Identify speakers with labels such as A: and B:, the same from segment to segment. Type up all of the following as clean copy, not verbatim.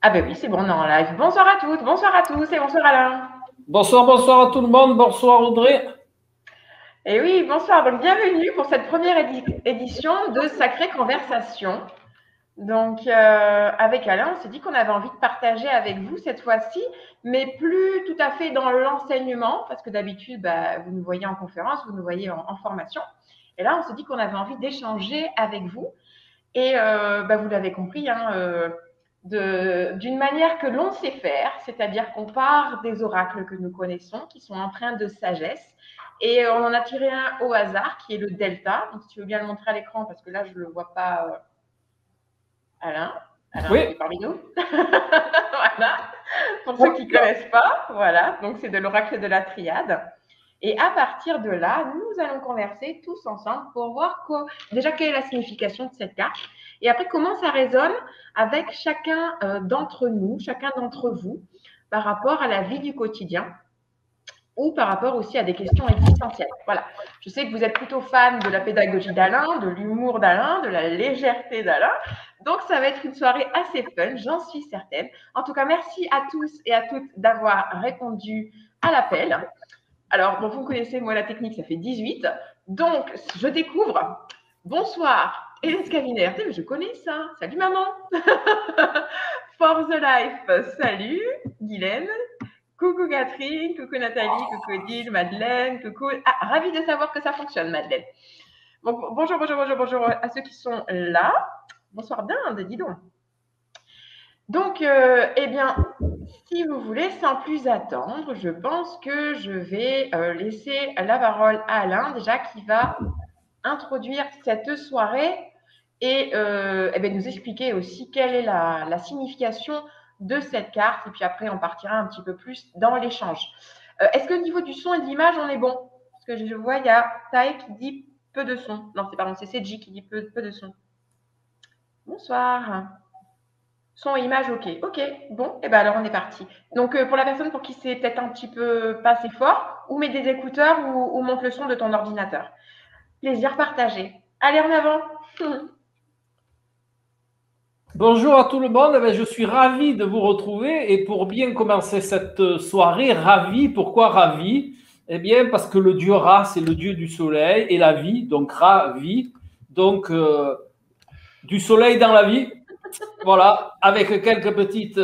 A: Ah ben oui, c'est bon, on est en live. Bonsoir à toutes, bonsoir à tous et bonsoir Alain.
B: Bonsoir, bonsoir à tout le monde. Bonsoir Audrey.
A: Et oui, bonsoir. Donc bienvenue pour cette première édition de Sacrée Conversation. Donc avec Alain, on s'est dit qu'on avait envie de partager avec vous cette fois-ci, mais plus tout à fait dans l'enseignement, parce que d'habitude, vous nous voyez en conférence, vous nous voyez en formation. Et là, on s'est dit qu'on avait envie d'échanger avec vous. Et vous l'avez compris, hein, d'une manière que l'on sait faire, c'est-à-dire qu'on part des oracles que nous connaissons, qui sont empreints de sagesse, et on en a tiré un au hasard, qui est le delta. Donc, si tu veux bien le montrer à l'écran, parce que là, je ne le vois pas, Alain. Alain, tu es
B: Oui,
A: parmi nous. Voilà. Pour ceux qui ne connaissent pas, voilà. Donc, c'est de l'oracle de la triade. Et à partir de là, nous allons converser tous ensemble pour voir déjà quelle est la signification de cette carte et après comment ça résonne avec chacun d'entre nous, chacun d'entre vous par rapport à la vie du quotidien ou par rapport aussi à des questions existentielles. Voilà. Je sais que vous êtes plutôt fan de la pédagogie d'Alain, de l'humour d'Alain, de la légèreté d'Alain. Donc, ça va être une soirée assez fun, j'en suis certaine. En tout cas, merci à tous et à toutes d'avoir répondu à l'appel. Alors, bon, vous connaissez, moi, la technique, ça fait 18. Donc, je découvre. Bonsoir, Hélène Scaviner. Mais je connais ça. Salut, maman. For the Life. Salut, Guylaine. Coucou, Catherine. Coucou, Nathalie. Coucou, Odile. Madeleine. Coucou. Ah, ravie de savoir que ça fonctionne, Madeleine. Donc, bonjour, bonjour, bonjour, bonjour à ceux qui sont là. Bonsoir, bien, dis donc. Donc, eh bien, si vous voulez, sans plus attendre, je pense que je vais laisser la parole à Alain, déjà, qui va introduire cette soirée et nous expliquer aussi quelle est la signification de cette carte. Et puis après, on partira un petit peu plus dans l'échange. Est-ce que au niveau du son et de l'image, on est bon? Parce que je vois, il y a Tai qui dit peu de son. Non, c'est Seji qui dit peu de son. Bonsoir. Son et image, ok. Ok, bon, et alors on est parti. Donc pour la personne pour qui c'est peut-être un petit peu pas assez fort, ou mets des écouteurs ou monte le son de ton ordinateur. Plaisir partagé. Allez, en avant.
B: bonjour à tout le monde. Je suis ravi de vous retrouver et pour bien commencer cette soirée, ravi. Pourquoi ravi? Eh bien, parce que le dieu Ra, c'est le dieu du soleil et la vie, donc Ra-vie. Donc, du soleil dans la vie. Voilà, avec quelques petites.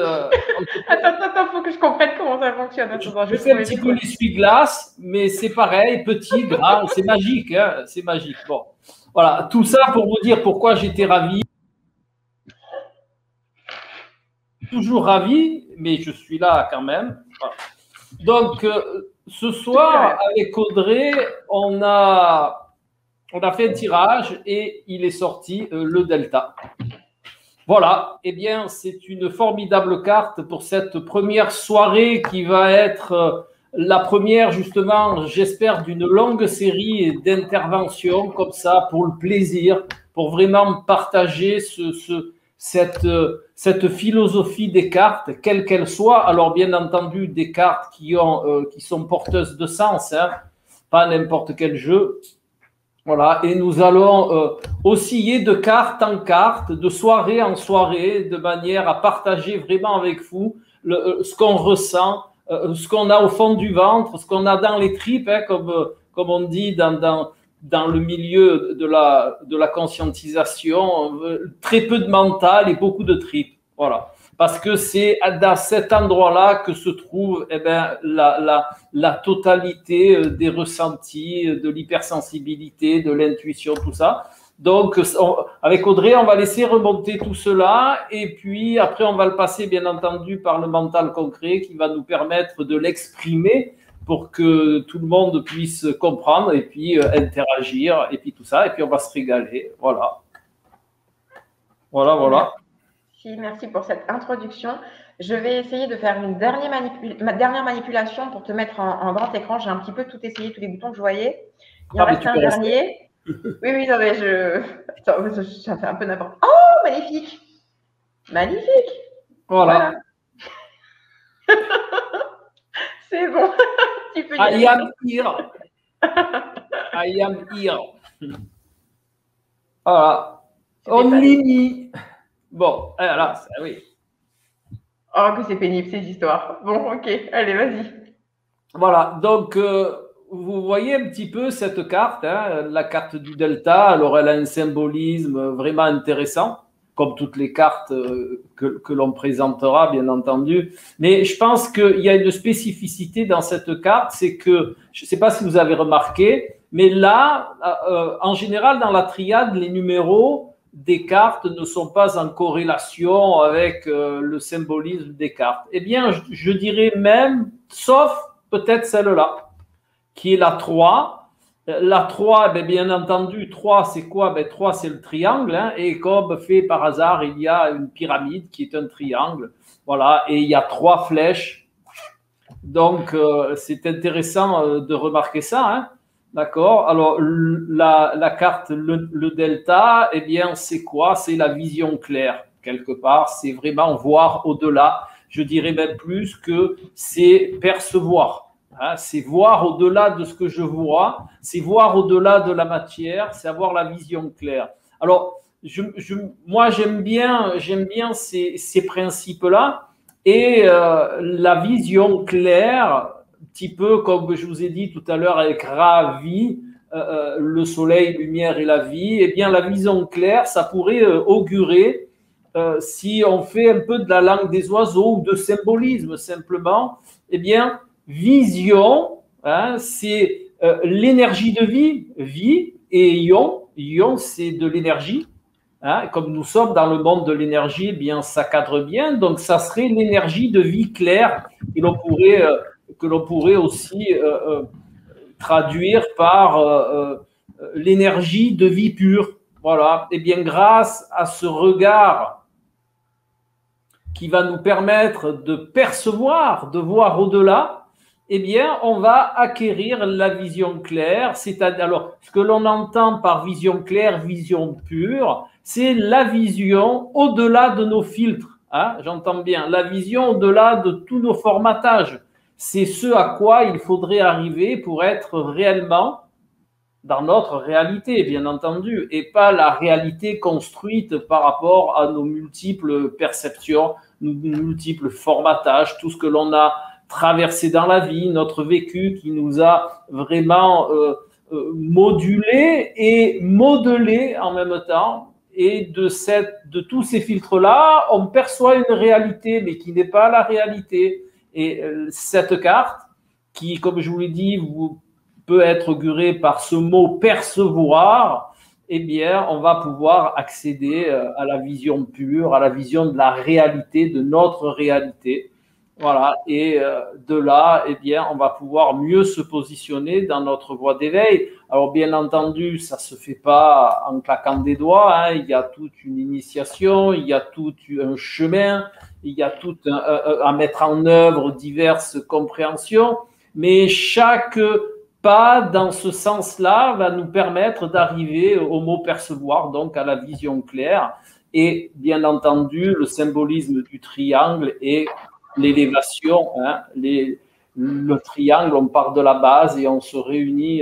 A: Attends, faut que je comprenne comment ça fonctionne. Attends,
B: Je fais un petit peu l'essuie-glace, mais c'est pareil, petit, grand, c'est magique, hein, c'est magique. Bon, voilà, tout ça pour vous dire pourquoi j'étais ravi. Toujours ravi, mais je suis là quand même. Voilà. Donc, ce soir, avec Audrey, on a fait un tirage et il est sorti le Delta. Voilà, eh bien, c'est une formidable carte pour cette première soirée qui va être la première, justement, j'espère, d'une longue série d'interventions comme ça, pour le plaisir, pour vraiment partager cette philosophie des cartes, quelle qu'elle soit. Alors, bien entendu, des cartes qui sont porteuses de sens, hein, pas n'importe quel jeu. Voilà, et nous allons osciller de carte en carte, de soirée en soirée, de manière à partager vraiment avec vous ce qu'on ressent, ce qu'on a au fond du ventre, ce qu'on a dans les tripes, hein, comme on dit dans le milieu de la conscientisation, très peu de mental et beaucoup de tripes. Voilà. Parce que c'est dans cet endroit-là que se trouve la totalité des ressentis, de l'hypersensibilité, de l'intuition, tout ça. Donc, avec Audrey, on va laisser remonter tout cela et puis après, on va le passer, bien entendu, par le mental concret qui va nous permettre de l'exprimer pour que tout le monde puisse comprendre et puis interagir et puis tout ça. Et puis, on va se régaler. Voilà. Voilà.
A: Merci pour cette introduction. Je vais essayer de faire une dernière manipulation pour te mettre en grand écran. J'ai un petit peu tout essayé, tous les boutons que je voyais. Il en reste un dernier. Oui, non, mais ça fait un peu n'importe. Oh, magnifique! Magnifique!
B: Voilà.
A: C'est bon. Tu peux y
B: aller. I am here. I am here. Voilà. Only me. Bon, là, oui.
A: Oh, que c'est pénible ces histoires. Bon, ok, allez, vas-y.
B: Voilà, donc vous voyez un petit peu cette carte, hein, la carte du delta. Alors elle a un symbolisme vraiment intéressant, comme toutes les cartes que l'on présentera, bien entendu. Mais je pense qu'il y a une spécificité dans cette carte, c'est que, je ne sais pas si vous avez remarqué, mais là, en général, dans la triade, les numéros des cartes ne sont pas en corrélation avec le symbolisme des cartes. Eh bien, je dirais même, sauf peut-être celle-là, qui est la 3. La 3, bien entendu, 3, c'est quoi? 3, c'est le triangle. Hein, et comme fait par hasard, il y a une pyramide qui est un triangle. Voilà, et il y a 3 flèches. Donc, c'est intéressant de remarquer ça. Hein, d'accord? Alors, la carte, le delta, eh bien, c'est quoi? C'est la vision claire, quelque part. C'est vraiment voir au-delà. Je dirais même plus que c'est percevoir. Hein, c'est voir au-delà de ce que je vois, c'est voir au-delà de la matière, c'est avoir la vision claire. Alors, moi, j'aime bien ces principes-là et la vision claire, un petit peu comme je vous ai dit tout à l'heure avec Ravi, le soleil, lumière et la vie, eh bien, la vision claire, ça pourrait augurer si on fait un peu de la langue des oiseaux ou de symbolisme simplement, eh bien, vision, hein, c'est l'énergie de vie, vie, et ion, c'est de l'énergie. Hein, comme nous sommes dans le monde de l'énergie, eh bien, ça cadre bien. Donc, ça serait l'énergie de vie claire que l'on pourrait aussi traduire par l'énergie de vie pure. Voilà. Et bien, grâce à ce regard qui va nous permettre de percevoir, de voir au-delà, eh bien, on va acquérir la vision claire. C'est-à-dire, alors, ce que l'on entend par vision claire, vision pure, c'est la vision au-delà de nos filtres. Hein, j'entends bien, la vision au-delà de tous nos formatages. C'est ce à quoi il faudrait arriver pour être réellement dans notre réalité, bien entendu, et pas la réalité construite par rapport à nos multiples perceptions, nos multiples formatages, tout ce que l'on a traversé dans la vie, notre vécu qui nous a vraiment modulé et modelé en même temps. Et de tous ces filtres-là, on perçoit une réalité, mais qui n'est pas la réalité. Et cette carte, qui, comme je vous l'ai dit, peut être augurée par ce mot percevoir, eh bien, on va pouvoir accéder à la vision pure, à la vision de la réalité, de notre réalité. Voilà, et de là, eh bien, on va pouvoir mieux se positionner dans notre voie d'éveil. Alors, bien entendu, ça ne se fait pas en claquant des doigts. Hein. Il y a toute une initiation, il y a tout un chemin, il y a tout à mettre en œuvre diverses compréhensions. Mais chaque pas dans ce sens-là va nous permettre d'arriver au mot percevoir, donc à la vision claire. Et bien entendu, le symbolisme du triangle et l'élévation. Hein, le triangle, on part de la base et on se réunit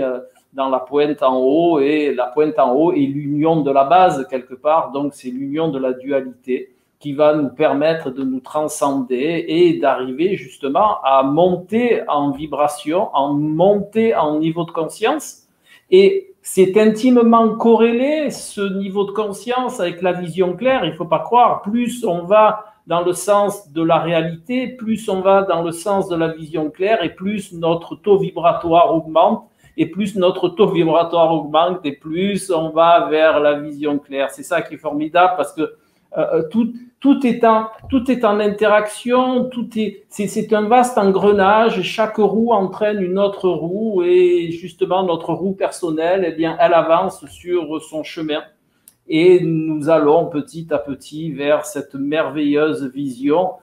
B: dans la pointe en haut, et la pointe en haut est l'union de la base quelque part, donc c'est l'union de la dualité qui va nous permettre de nous transcender et d'arriver justement à monter en vibration, à monter en niveau de conscience. Et c'est intimement corrélé, ce niveau de conscience, avec la vision claire. Il ne faut pas croire, plus on va dans le sens de la réalité, plus on va dans le sens de la vision claire, et plus notre taux vibratoire augmente, et plus notre taux vibratoire augmente, et plus on va vers la vision claire. C'est ça qui est formidable, parce que tout est en interaction, c'est un vaste engrenage, chaque roue entraîne une autre roue, et justement notre roue personnelle, eh bien, elle avance sur son chemin. Et nous allons petit à petit vers cette merveilleuse vision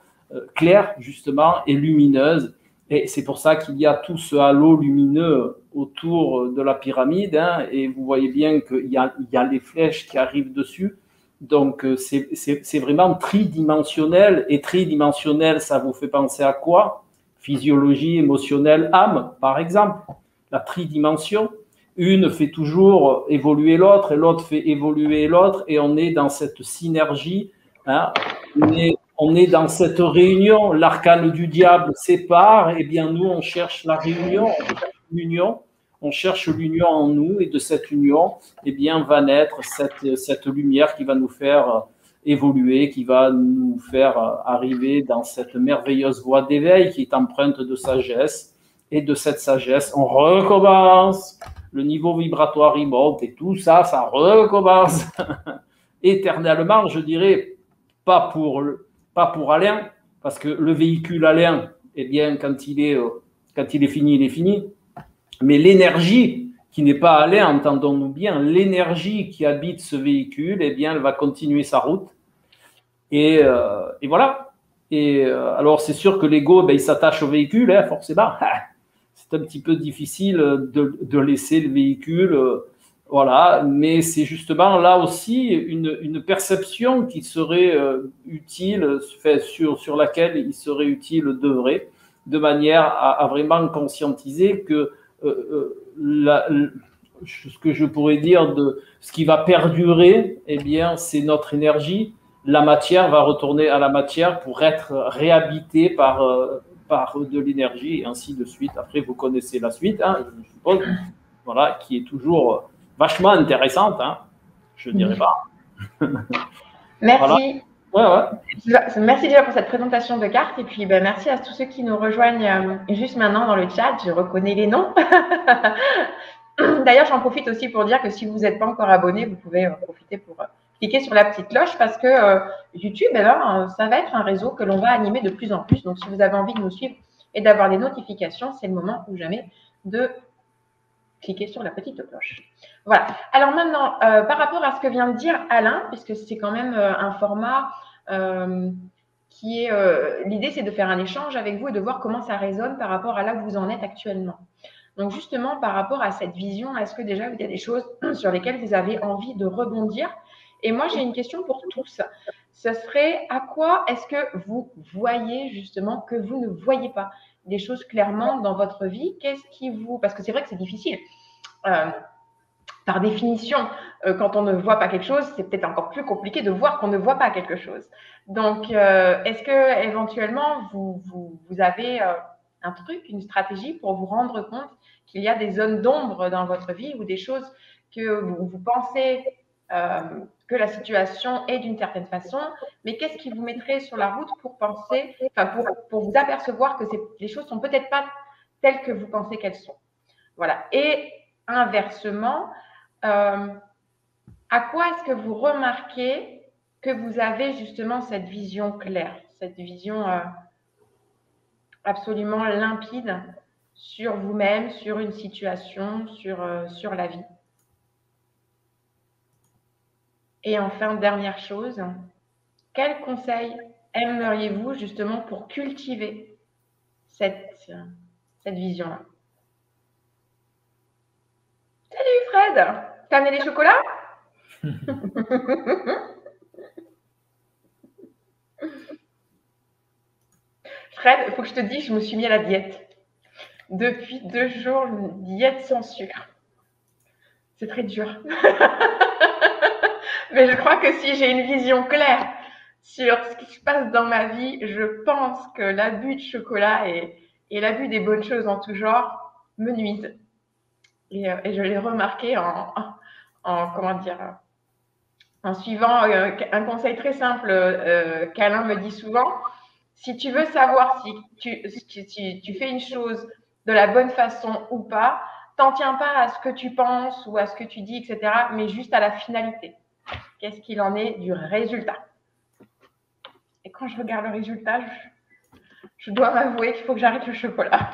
B: claire, justement, et lumineuse. Et c'est pour ça qu'il y a tout ce halo lumineux autour de la pyramide. Hein, et vous voyez bien qu'il y a les flèches qui arrivent dessus. Donc, c'est vraiment tridimensionnel. Et tridimensionnel, ça vous fait penser à quoi? Physiologie, émotionnelle, âme, par exemple. La tridimension. Une fait toujours évoluer l'autre et l'autre fait évoluer l'autre, et on est dans cette synergie. Hein, on est on est dans cette réunion, l'arcane du diable sépare, et bien nous, on cherche la réunion, l'union, on cherche l'union en nous, et de cette union, eh bien, va naître cette lumière qui va nous faire évoluer, qui va nous faire arriver dans cette merveilleuse voie d'éveil qui est empreinte de sagesse, et de cette sagesse, on recommence, le niveau vibratoire il monte, et tout ça, ça recommence éternellement, je dirais, pas pour Alain, parce que le véhicule Alain, eh bien, quand il est fini, il est fini. Mais l'énergie qui n'est pas Alain, entendons-nous bien, l'énergie qui habite ce véhicule, eh bien, elle va continuer sa route. Et voilà. Et alors, c'est sûr que l'ego, ben, il s'attache au véhicule, hein, forcément. C'est un petit peu difficile de laisser le véhicule. Voilà, mais c'est justement là aussi une perception qui serait utile, sur laquelle il serait utile d'œuvrer, de manière à vraiment conscientiser que ce que je pourrais dire de ce qui va perdurer, eh bien, c'est notre énergie. La matière va retourner à la matière pour être réhabitée par de l'énergie et ainsi de suite. Après, vous connaissez la suite, hein, je suppose, voilà, qui est toujours vachement intéressante, hein, je dirais pas.
A: Merci.
B: Voilà. Ouais.
A: Merci déjà pour cette présentation de cartes et puis ben, merci à tous ceux qui nous rejoignent juste maintenant dans le chat. Je reconnais les noms. D'ailleurs, j'en profite aussi pour dire que si vous n'êtes pas encore abonné, vous pouvez profiter pour cliquer sur la petite cloche parce que YouTube, alors, ça va être un réseau que l'on va animer de plus en plus. Donc, si vous avez envie de nous suivre et d'avoir les notifications, c'est le moment ou jamais de cliquer sur la petite cloche. Voilà. Alors maintenant, par rapport à ce que vient de dire Alain, puisque c'est quand même un format qui est… l'idée, c'est de faire un échange avec vous et de voir comment ça résonne par rapport à là où vous en êtes actuellement. Donc justement, par rapport à cette vision, est-ce que déjà, il y a des choses sur lesquelles vous avez envie de rebondir? Et moi, j'ai une question pour tous. Ce serait à quoi est-ce que vous voyez justement que vous ne voyez pas des choses clairement dans votre vie? Qu'est-ce qui vous… Parce que c'est vrai que c'est difficile. Par définition, quand on ne voit pas quelque chose, c'est peut-être encore plus compliqué de voir qu'on ne voit pas quelque chose. Donc, est-ce que éventuellement vous avez un truc, une stratégie pour vous rendre compte qu'il y a des zones d'ombre dans votre vie ou des choses que vous pensez que la situation est d'une certaine façon, mais qu'est-ce qui vous mettrait sur la route pour penser, enfin pour vous apercevoir que les choses sont peut-être pas telles que vous pensez qu'elles sont. Voilà. Et inversement, à quoi est-ce que vous remarquez que vous avez justement cette vision claire, cette vision absolument limpide sur vous-même, sur une situation, sur la vie? Et enfin, dernière chose, quel conseil aimeriez-vous justement pour cultiver cette vision-là? Salut Fred, t'as amené les chocolats? Fred, il faut que je te dise, je me suis mis à la diète. Depuis 2 jours, une diète sans sucre. C'est très dur. Mais je crois que si j'ai une vision claire sur ce qui se passe dans ma vie, je pense que l'abus de chocolat et l'abus des bonnes choses en tout genre me nuisent. Et je l'ai remarqué comment dire, en suivant un conseil très simple qu'Alain me dit souvent. Si tu veux savoir si tu fais une chose de la bonne façon ou pas, t'en tiens pas à ce que tu penses ou à ce que tu dis, etc., mais juste à la finalité. Qu'est-ce qu'il en est du résultat? Et quand je regarde le résultat, je dois m'avouer qu'il faut que j'arrête le chocolat.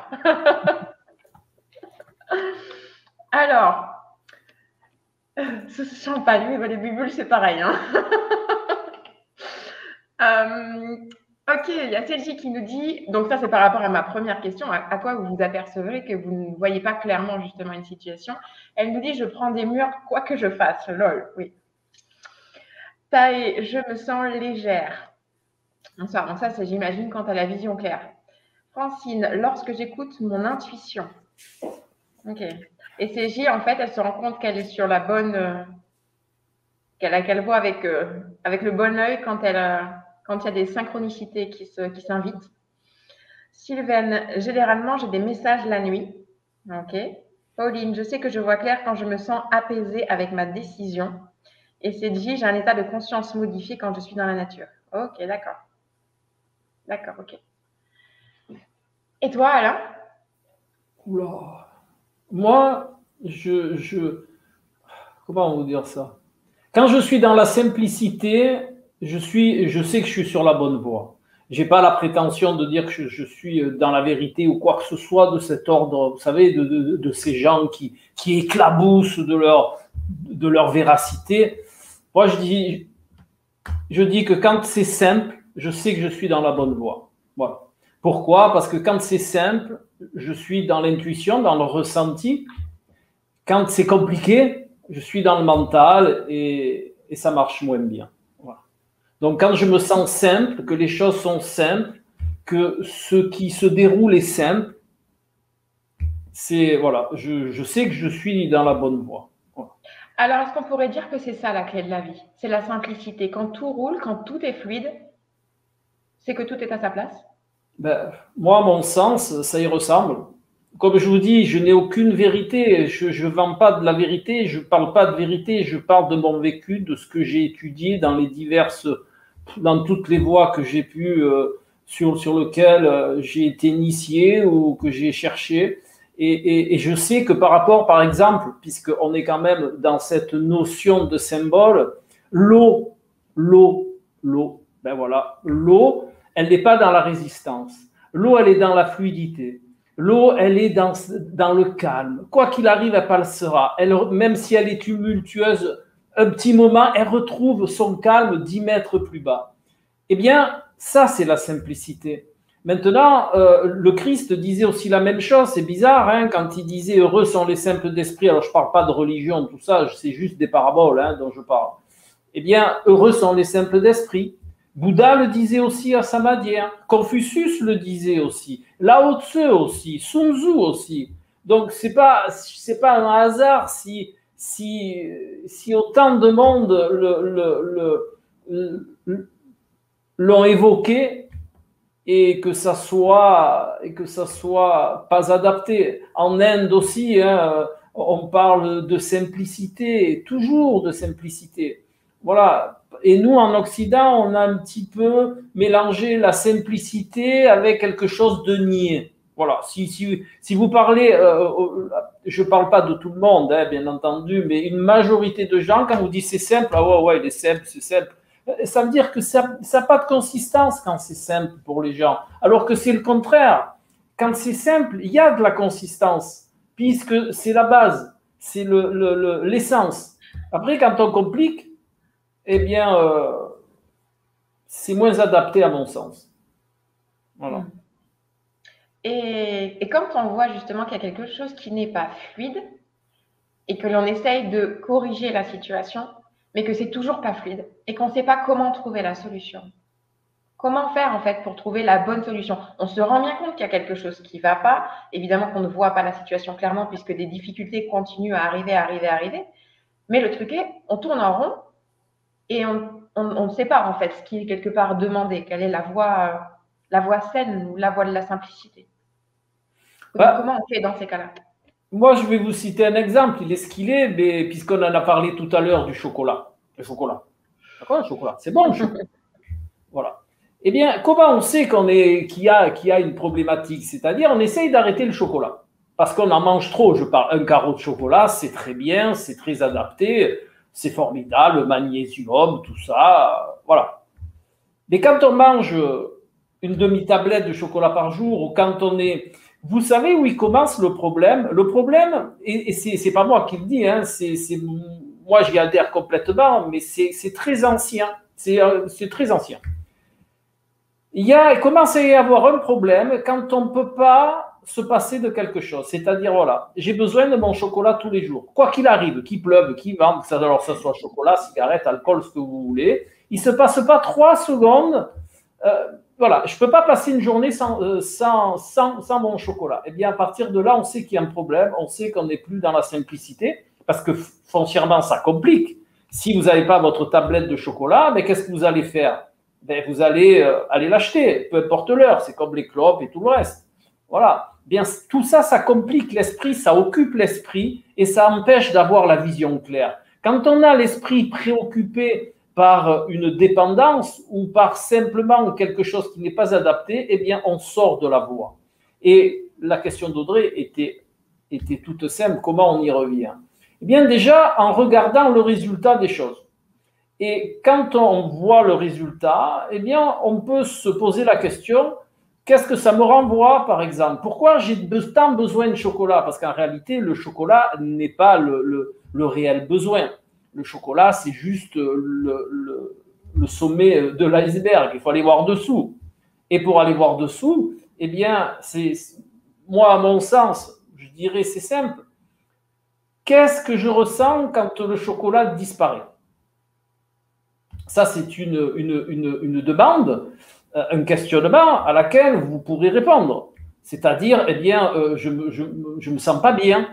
A: Alors, ce sont pas lui, les bulles, c'est pareil. Hein. Ok, il y a celle-ci qui nous dit, donc ça c'est par rapport à ma première question, à quoi vous vous apercevrez que vous ne voyez pas clairement justement une situation. Elle nous dit, je prends des murs quoi que je fasse. Lol, oui. Taille, je me sens légère. Donc ça c'est, j'imagine, quant à la vision claire. Francine, lorsque j'écoute mon intuition. Ok. Et CJ, en fait, elle se rend compte qu'elle est sur la bonne… qu'elle voit avec le bon œil quand elle… quand il y a des synchronicités qui s'invitent. Sylvaine, généralement, j'ai des messages la nuit. Ok. Pauline, je sais que je vois clair quand je me sens apaisée avec ma décision. Et Cédric, j'ai un état de conscience modifié quand je suis dans la nature. Ok, d'accord. D'accord, ok. Et toi, Alain?
B: Oula. Moi, comment vous dire ça? Quand je suis dans la simplicité, je sais que je suis sur la bonne voie. Je n'ai pas la prétention de dire que je suis dans la vérité ou quoi que ce soit de cet ordre, vous savez, de ces gens qui éclaboussent de leur véracité. Moi, je dis que quand c'est simple, je sais que je suis dans la bonne voie. Voilà. Pourquoi? Parce que quand c'est simple, je suis dans l'intuition, dans le ressenti. Quand c'est compliqué, je suis dans le mental et ça marche moins bien. Voilà. Donc quand je me sens simple, que les choses sont simples, que ce qui se déroule est simple, c'est voilà, je sais que je suis dans la bonne voie. Voilà.
A: Alors, est-ce qu'on pourrait dire que c'est ça la clé de la vie? C'est la simplicité. Quand tout roule, quand tout est fluide, c'est que tout est à sa place?
B: Ben, moi, à mon sens, ça y ressemble. Comme je vous dis, je n'ai aucune vérité. Je ne vends pas de la vérité. Je ne parle pas de vérité. Je parle de mon vécu, de ce que j'ai étudié dans toutes les voies que j'ai pu, sur lesquelles j'ai été initié ou que j'ai cherché. Et je sais que par exemple, puisqu'on est quand même dans cette notion de symbole, l'eau, ben voilà, l'eau, elle n'est pas dans la résistance. L'eau, elle est dans la fluidité. L'eau, elle est dans le calme. Quoi qu'il arrive, elle passera. Même si elle est tumultueuse, un petit moment, elle retrouve son calme 10 mètres plus bas. Eh bien, ça, c'est la simplicité. Maintenant, le Christ disait aussi la même chose. C'est bizarre, hein, quand il disait « Heureux sont les simples d'esprit ». Alors, je ne parle pas de religion, tout ça, c'est juste des paraboles dont je parle. Eh bien, heureux sont les simples d'esprit. Bouddha le disait aussi à sa manière. Confucius le disait aussi. Lao Tse aussi. Sun Tzu aussi. Donc, c'est pas un hasard si autant de monde l'ont évoqué et que ça soit pas adapté. En Inde aussi, hein, on parle de simplicité, toujours de simplicité. Voilà. Et nous, en Occident, on a un petit peu mélangé la simplicité avec quelque chose de niais. Voilà. Si vous parlez, je ne parle pas de tout le monde, hein, bien entendu, mais une majorité de gens, quand vous dites c'est simple, ah ouais, il est simple, c'est simple. Ça veut dire que ça n'a pas de consistance quand c'est simple pour les gens. Alors que c'est le contraire. Quand c'est simple, il y a de la consistance, puisque c'est la base, c'est l'essence. Après, quand on complique, eh bien, c'est moins adapté à mon sens. Voilà.
A: Et quand on voit justement qu'il y a quelque chose qui n'est pas fluide et que l'on essaye de corriger la situation, mais que c'est toujours pas fluide et qu'on ne sait pas comment trouver la solution. Comment faire en fait pour trouver la bonne solution? On se rend bien compte qu'il y a quelque chose qui ne va pas. Évidemment qu'on ne voit pas la situation clairement puisque des difficultés continuent à arriver. Mais le truc est, on tourne en rond et on ne sait pas en fait ce qui est quelque part demandé. Quelle est la voie saine ou la voie de la simplicité? Comment on fait dans ces cas-là?
B: Moi, je vais vous citer un exemple. Il est ce qu'il est, mais puisqu'on en a parlé tout à l'heure du chocolat. Le chocolat. D'accord, le chocolat. C'est bon, le chocolat. Voilà. Eh bien, comment on sait qu'il y a une problématique? C'est-à-dire, on essaye d'arrêter le chocolat. Parce qu'on en mange trop. Je parle, un carreau de chocolat, c'est très bien, c'est très adapté, c'est formidable, le magnésium, tout ça. Voilà. Mais quand on mange une demi-tablette de chocolat par jour, ou quand on est... Vous savez où il commence le problème? Le problème, et c'est pas moi qui le dis, hein, moi j'y adhère complètement, mais c'est très ancien. C'est très ancien. Il commence à y avoir un problème quand on ne peut pas se passer de quelque chose. C'est-à-dire, voilà, j'ai besoin de mon chocolat tous les jours. Quoi qu'il arrive, qu'il pleuve, qu'il vente, alors ça soit chocolat, cigarette, alcool, ce que vous voulez, il ne se passe pas 3 secondes. Voilà, je ne peux pas passer une journée sans mon chocolat. Eh bien, à partir de là, on sait qu'il y a un problème, on sait qu'on n'est plus dans la simplicité, parce que foncièrement, ça complique. Si vous n'avez pas votre tablette de chocolat, mais qu'est-ce que vous allez faire? ben, vous allez aller l'acheter, peu importe l'heure. C'est comme les clopes et tout le reste. Voilà. Bien, tout ça, ça complique l'esprit, ça occupe l'esprit et ça empêche d'avoir la vision claire. Quand on a l'esprit préoccupé par une dépendance ou par simplement quelque chose qui n'est pas adapté, eh bien, on sort de la voie. Et la question d'Audrey était toute simple. Comment on y revient? Eh bien, déjà, en regardant le résultat des choses. Et quand on voit le résultat, eh bien, on peut se poser la question, qu'est-ce que ça me renvoie, par exemple? Pourquoi j'ai tant besoin de chocolat? Parce qu'en réalité, le chocolat n'est pas le réel besoin. Le chocolat, c'est juste le sommet de l'iceberg. Il faut aller voir dessous. Et pour aller voir dessous, eh bien, moi, à mon sens, je dirais, c'est simple. Qu'est-ce que je ressens quand le chocolat disparaît? Ça, c'est une demande, un questionnement à laquelle vous pourrez répondre. C'est-à-dire, eh bien, je me sens pas bien,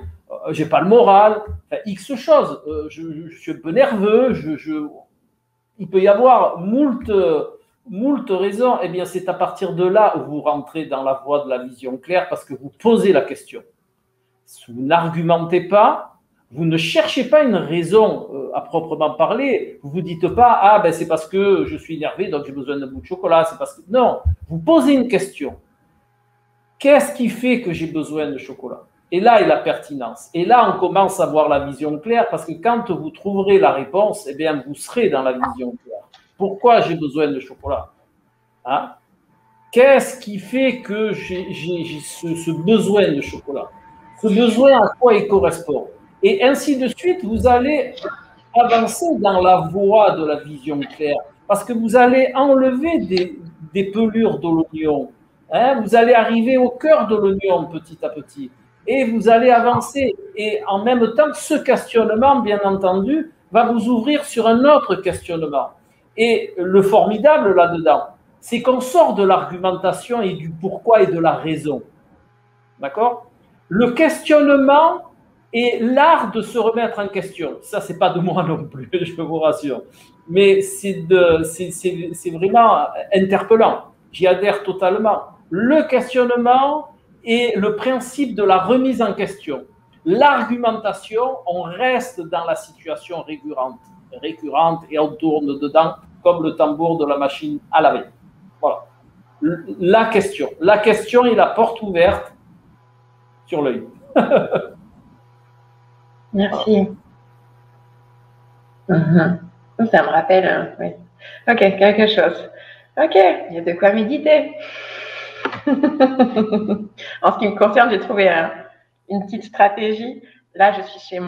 B: j'ai pas le moral, enfin, X choses, je suis un peu nerveux, il peut y avoir moult raisons. Eh bien, c'est à partir de là où vous rentrez dans la voie de la vision claire parce que vous posez la question. Vous n'argumentez pas, vous ne cherchez pas une raison à proprement parler. Vous ne vous dites pas, ah ben c'est parce que je suis énervé, donc j'ai besoin d'un bout de chocolat. C'est parce que... Non, vous posez une question. Qu'est-ce qui fait que j'ai besoin de chocolat? Et là est la pertinence. Et là, on commence à voir la vision claire parce que quand vous trouverez la réponse, eh bien, vous serez dans la vision claire. Pourquoi j'ai besoin de chocolat? Hein? Qu'est-ce qui fait que j'ai ce besoin de chocolat? Ce besoin, à quoi il correspond? Et ainsi de suite, vous allez avancer dans la voie de la vision claire parce que vous allez enlever des pelures de l'oignon. Hein? Vous allez arriver au cœur de l'oignon petit à petit et vous allez avancer. Et en même temps, ce questionnement, bien entendu, va vous ouvrir sur un autre questionnement. Et le formidable là-dedans, c'est qu'on sort de l'argumentation et du pourquoi et de la raison. D'accord? Le questionnement est l'art de se remettre en question. Ça, c'est pas de moi non plus, je vous rassure. Mais c'est vraiment interpellant. J'y adhère totalement. Le questionnement est le principe de la remise en question. L'argumentation, on reste dans la situation récurrente et on tourne dedans comme le tambour de la machine à laver. Voilà. La question est la porte ouverte sur l'œil.
A: Merci. Ça me rappelle, oui. Ok, quelque chose. Ok, il y a de quoi méditer. En ce qui me concerne, j'ai trouvé une petite stratégie. Là, je suis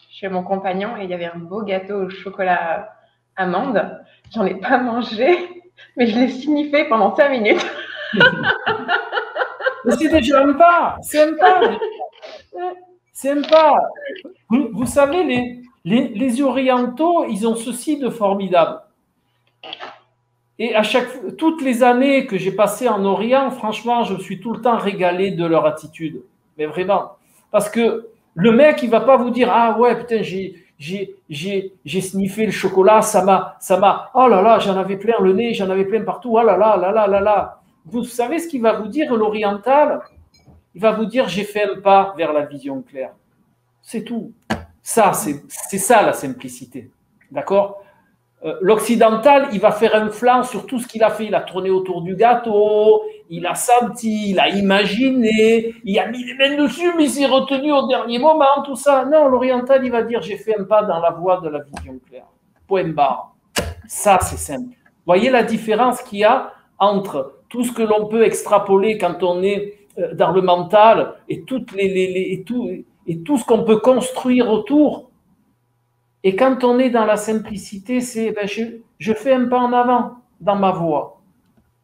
A: chez mon compagnon et il y avait un beau gâteau au chocolat amande. J'en ai pas mangé, mais je l'ai sniffé pendant 5 minutes.
B: Mais c'est déjà sympa, sympa. Vous savez, les Orientaux, ils ont ceci de formidable. Et toutes les années que j'ai passées en Orient, franchement, je me suis tout le temps régalé de leur attitude. Mais vraiment. Parce que le mec, il ne va pas vous dire, ah ouais, putain, j'ai sniffé le chocolat, ça m'a, oh là là, j'en avais plein le nez, j'en avais plein partout, oh là là, là là, là là. Vous savez ce qu'il va vous dire, l'oriental? Il va vous dire, j'ai fait un pas vers la vision claire. C'est tout. Ça, c'est ça la simplicité. D'accord? L'occidental, il va faire un flanc sur tout ce qu'il a fait. Il a tourné autour du gâteau, il a senti, il a imaginé, il a mis les mains dessus, mais il s'est retenu au dernier moment, tout ça. Non, l'oriental, il va dire, j'ai fait un pas dans la voie de la vision claire. Point barre. Ça, c'est simple. Voyez la différence qu'il y a entre tout ce que l'on peut extrapoler quand on est dans le mental et tout ce qu'on peut construire autour. Et quand on est dans la simplicité, c'est je fais un pas en avant dans ma voie.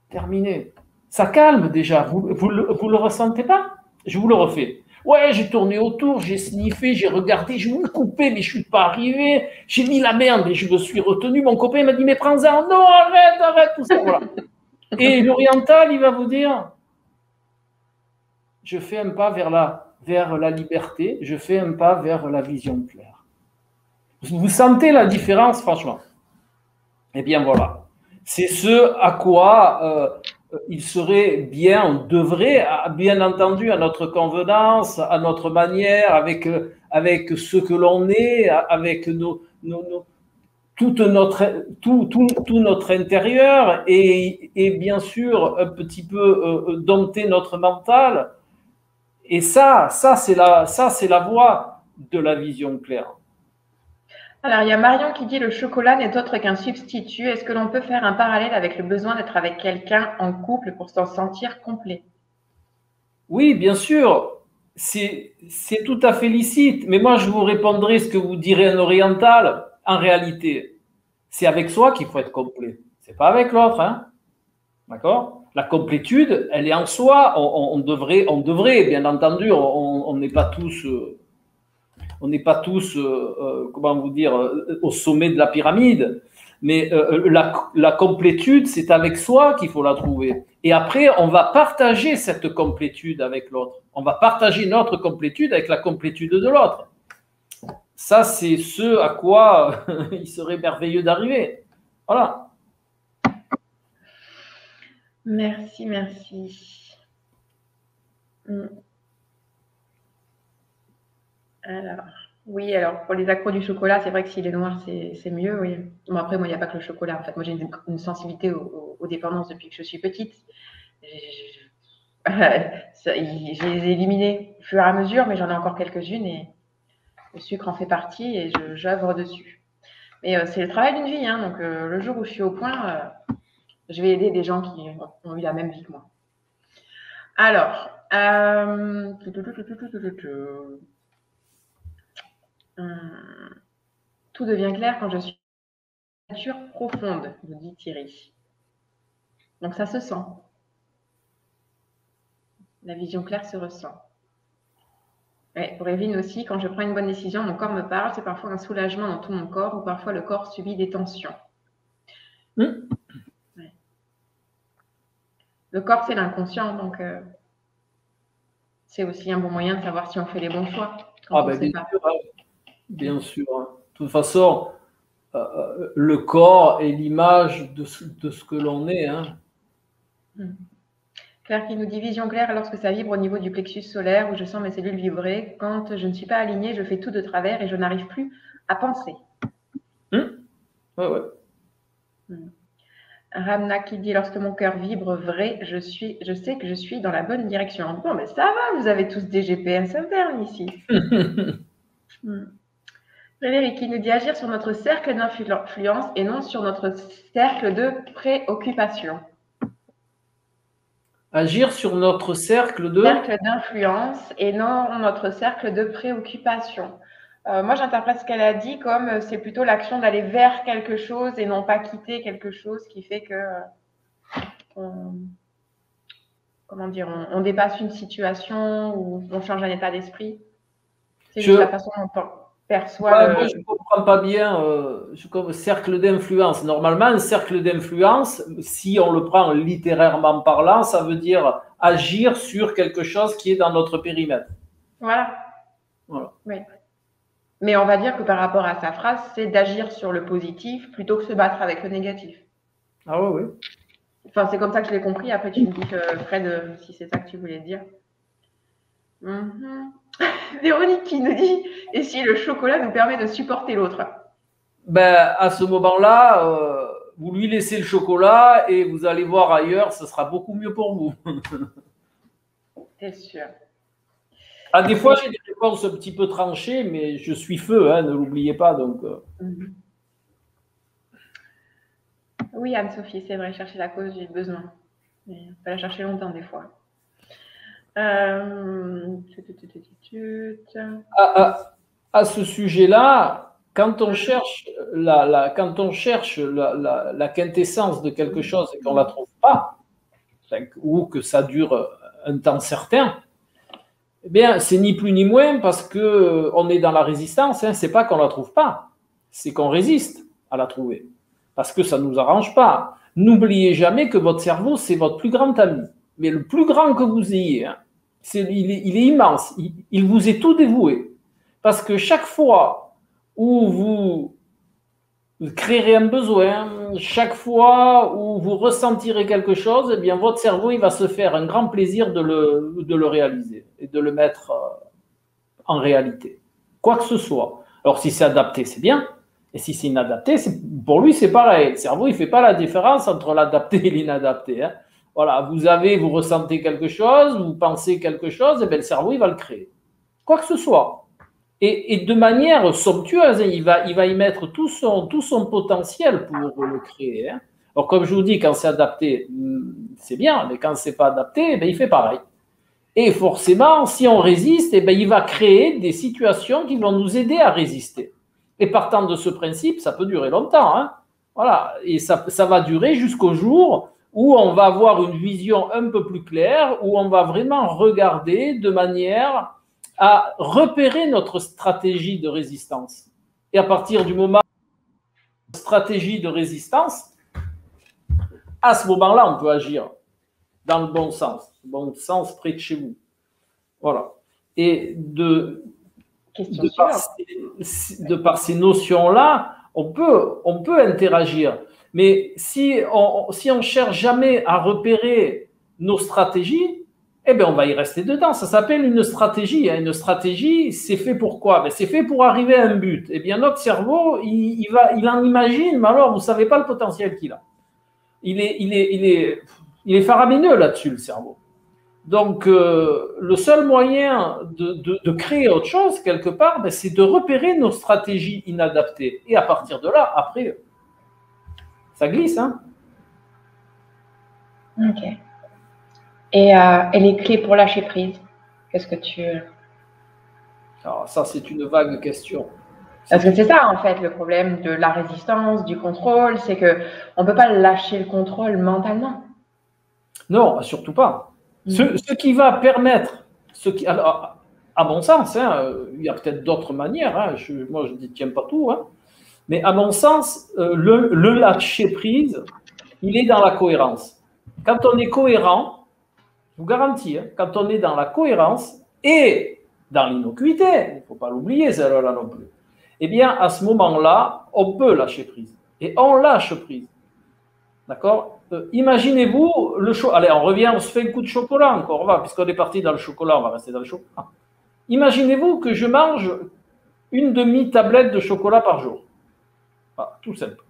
B: Terminé. Ça calme déjà. Vous le ressentez pas? Je vous le refais. Ouais, j'ai tourné autour, j'ai sniffé, j'ai regardé, je voulais couper, mais je ne suis pas arrivé. J'ai mis la merde et je me suis retenu. Mon copain m'a dit, mais prends-en. Non, arrête, tout ça. Voilà. Et l'oriental, il va vous dire, je fais un pas vers la liberté, je fais un pas vers la vision claire. Vous sentez la différence, franchement? Eh bien, voilà. C'est ce à quoi il serait bien, on devrait, bien entendu, à notre convenance, à notre manière, avec ce que l'on est, avec tout notre intérieur et bien sûr un petit peu dompter notre mental. Et ça c'est la voie de la vision claire.
A: Alors, il y a Marion qui dit le chocolat n'est autre qu'un substitut. Est-ce que l'on peut faire un parallèle avec le besoin d'être avec quelqu'un en couple pour s'en sentir complet?
B: Oui, bien sûr, c'est tout à fait licite. Mais moi, je vous répondrai ce que vous direz un oriental. En réalité, c'est avec soi qu'il faut être complet. C'est pas avec l'autre, hein. D'accord? La complétude, elle est en soi. On devrait, bien entendu, on n'est pas tous, comment vous dire, au sommet de la pyramide. Mais la complétude, c'est avec soi qu'il faut la trouver. Et après, on va partager cette complétude avec l'autre. On va partager notre complétude avec la complétude de l'autre. Ça, c'est ce à quoi il serait merveilleux d'arriver. Voilà.
A: Merci, merci. Alors, oui, alors pour les accros du chocolat, c'est vrai que s'il est noir, c'est mieux, oui. Bon, après, moi, il n'y a pas que le chocolat. En fait, moi, j'ai une sensibilité aux dépendances depuis que je suis petite. Je les ai éliminées au fur et à mesure, mais j'en ai encore quelques-unes et le sucre en fait partie et j'œuvre dessus. Mais c'est le travail d'une vie, hein, donc le jour où je suis au point, je vais aider des gens qui ont eu la même vie que moi. Alors, tout devient clair quand je suis en nature profonde, nous dit Thierry. Donc ça se sent. La vision claire se ressent. Ouais, pour Evelyne aussi, quand je prends une bonne décision, mon corps me parle, c'est parfois un soulagement dans tout mon corps ou parfois le corps subit des tensions. Ouais. Le corps, c'est l'inconscient, donc c'est aussi un bon moyen de savoir si on fait les bons choix.
B: Ah ben, bien sûr, hein. Bien sûr. Hein. De toute façon, le corps est l'image de ce que l'on est. Hein.
A: Claire qui nous dit vision claire lorsque ça vibre au niveau du plexus solaire où je sens mes cellules vibrer. Quand je ne suis pas alignée, je fais tout de travers et je n'arrive plus à penser.
B: Ouais.
A: Ramna qui dit lorsque mon cœur vibre vrai, je sais que je suis dans la bonne direction. Bon, mais ça va, vous avez tous des GPS internes ici. Frédéric qui nous dit agir sur notre cercle d'influence et non sur notre cercle de préoccupation.
B: Agir sur notre cercle
A: d'influence et non notre cercle de préoccupation. Moi, j'interprète ce qu'elle a dit comme c'est plutôt l'action d'aller vers quelque chose et non pas quitter quelque chose qui fait que on dépasse une situation ou on change un état d'esprit. C'est juste la façon dont on perçoit.
B: Moi, je ne comprends pas bien cercle d'influence. Normalement, un cercle d'influence, si on le prend littérairement parlant, ça veut dire agir sur quelque chose qui est dans notre périmètre.
A: Voilà. Oui. Mais on va dire que par rapport à sa phrase, c'est d'agir sur le positif plutôt que se battre avec le négatif.
B: Ah oui.
A: Enfin, c'est comme ça que je l'ai compris. Après, tu me dis, Fred, si c'est ça que tu voulais dire. Véronique qui nous dit « Et si le chocolat nous permet de supporter l'autre ?»
B: Ben, à ce moment-là, vous lui laissez le chocolat et vous allez voir ailleurs, ce sera beaucoup mieux pour vous.
A: C'est sûr.
B: Ah, des fois, j'ai des réponses un petit peu tranchées, mais je suis feu, hein, ne l'oubliez pas. Donc.
A: Oui, Anne-Sophie, c'est vrai, chercher la cause du besoin. Mais on peut la chercher longtemps des fois.
B: À ce sujet-là, quand on cherche la quintessence de quelque chose et qu'on ne la trouve pas, ou que ça dure un temps certain, eh bien, c'est ni plus ni moins parce qu'on est dans la résistance. Hein. Ce n'est pas qu'on ne la trouve pas, c'est qu'on résiste à la trouver. Parce que ça ne nous arrange pas. N'oubliez jamais que votre cerveau, c'est votre plus grand ami. Mais le plus grand que vous ayez, hein, il est immense. Il vous est tout dévoué. Parce que chaque fois où créerez un besoin. Chaque fois où vous ressentirez quelque chose, eh bien, votre cerveau, il va se faire un grand plaisir de le réaliser et de le mettre en réalité. Quoi que ce soit. Alors, si c'est adapté, c'est bien. Et si c'est inadapté, pour lui, c'est pareil. Le cerveau, il ne fait pas la différence entre l'adapté et l'inadapté. Hein. Voilà, vous ressentez quelque chose, vous pensez quelque chose, et bien le cerveau, il va le créer. Quoi que ce soit. Et de manière somptueuse, hein, il va y mettre tout son potentiel pour le créer. Hein. Alors, comme je vous dis, quand c'est adapté, c'est bien, mais quand ce n'est pas adapté, ben, il fait pareil. Et forcément, si on résiste, eh ben, il va créer des situations qui vont nous aider à résister. Et partant de ce principe, ça peut durer longtemps. Hein. Voilà. Et ça va durer jusqu'au jour où on va avoir une vision un peu plus claire, où on va vraiment regarder de manière à repérer notre stratégie de résistance. Et à partir du moment où stratégie de résistance, à ce moment-là, on peut agir dans le bon sens près de chez vous. Voilà. Et de par ces notions-là, on peut interagir. Mais si on ne cherche jamais à repérer nos stratégies, eh bien, on va y rester dedans. Ça s'appelle une stratégie. Une stratégie, c'est fait pour quoi? C'est fait pour arriver à un but. Eh bien, notre cerveau, il en imagine, mais alors, vous ne savez pas le potentiel qu'il a. Il est faramineux là-dessus, le cerveau. Donc, le seul moyen de créer autre chose, quelque part, c'est de repérer nos stratégies inadaptées. Et à partir de là, après, ça glisse. Hein.
A: Ok. Et les clés pour lâcher prise, qu'est-ce que tu...
B: Alors, ça, c'est une vague question.
A: Parce que c'est ça, en fait, le problème de la résistance, du contrôle, c'est qu'on ne peut pas lâcher le contrôle mentalement.
B: Non, surtout pas. Ce qui va permettre, alors, à mon sens, hein, il y a peut-être d'autres manières, hein, moi je ne tiens pas tout, hein, mais à mon sens, le lâcher prise, il est dans la cohérence. Quand on est cohérent, je vous garantis, hein, quand on est dans la cohérence et dans l'innocuité, il ne faut pas l'oublier celle-là non plus, eh bien à ce moment-là, on peut lâcher prise. Et on lâche prise. D'accord? Imaginez-vous le chocolat. Allez, on revient, on se fait un coup de chocolat encore, puisqu'on est parti dans le chocolat, on va rester dans le chocolat. Imaginez-vous que je mange une demi-tablette de chocolat par jour. Voilà, tout simple.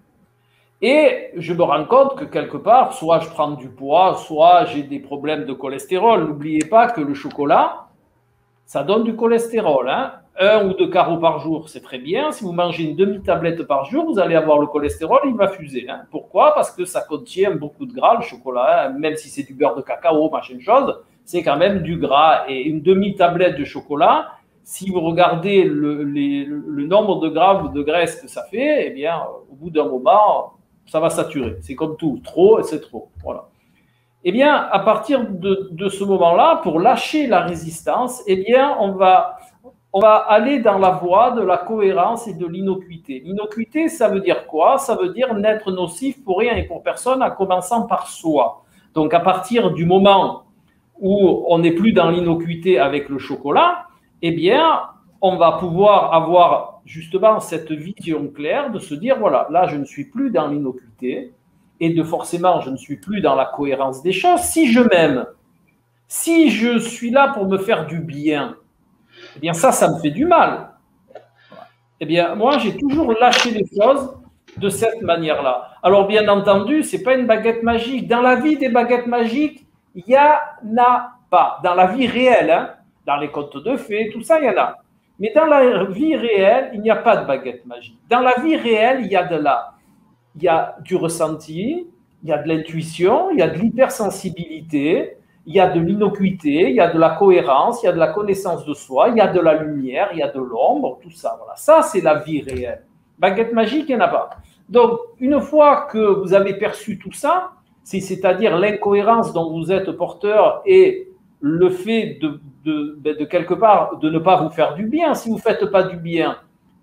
B: Et je me rends compte que quelque part, soit je prends du poids, soit j'ai des problèmes de cholestérol. N'oubliez pas que le chocolat, ça donne du cholestérol. Hein. 1 ou 2 carreaux par jour, c'est très bien. Si vous mangez une demi-tablette par jour, vous allez avoir le cholestérol, il va fuser. Hein. Pourquoi? Parce que ça contient beaucoup de gras, le chocolat. Hein. Même si c'est du beurre de cacao, machin chose, c'est quand même du gras. Et une demi-tablette de chocolat, si vous regardez le nombre de grammes de graisse que ça fait, eh bien, au bout d'un moment, ça va saturer. C'est comme tout, trop, c'est trop. Voilà. Eh bien, à partir de ce moment-là, pour lâcher la résistance, eh bien, on va aller dans la voie de la cohérence et de l'innocuité. L'innocuité, ça veut dire quoi? Ça veut dire n'être nocif pour rien et pour personne, en commençant par soi. Donc, à partir du moment où on n'est plus dans l'innocuité avec le chocolat, eh bien, on va pouvoir avoir justement cette vision claire de se dire, voilà, là, je ne suis plus dans l'innocuité et forcément, je ne suis plus dans la cohérence des choses. Si je m'aime, si je suis là pour me faire du bien, eh bien, ça me fait du mal. Eh bien, moi, j'ai toujours lâché les choses de cette manière-là. Alors, bien entendu, ce n'est pas une baguette magique. Dans la vie des baguettes magiques, il n'y en a pas. Dans la vie réelle, hein, dans les contes de fées, tout ça, il y en a. Mais dans la vie réelle, il n'y a pas de baguette magique. Dans la vie réelle, il y a du ressenti, il y a de l'intuition, il y a de l'hypersensibilité, il y a de l'innocuité, il y a de la cohérence, il y a de la connaissance de soi, il y a de la lumière, il y a de l'ombre, tout ça. Voilà. Ça, c'est la vie réelle. Baguette magique, il n'y en a pas. Donc, une fois que vous avez perçu tout ça, c'est-à-dire l'incohérence dont vous êtes porteur et le fait de quelque part de ne pas vous faire du bien. Si vous ne faites pas du bien,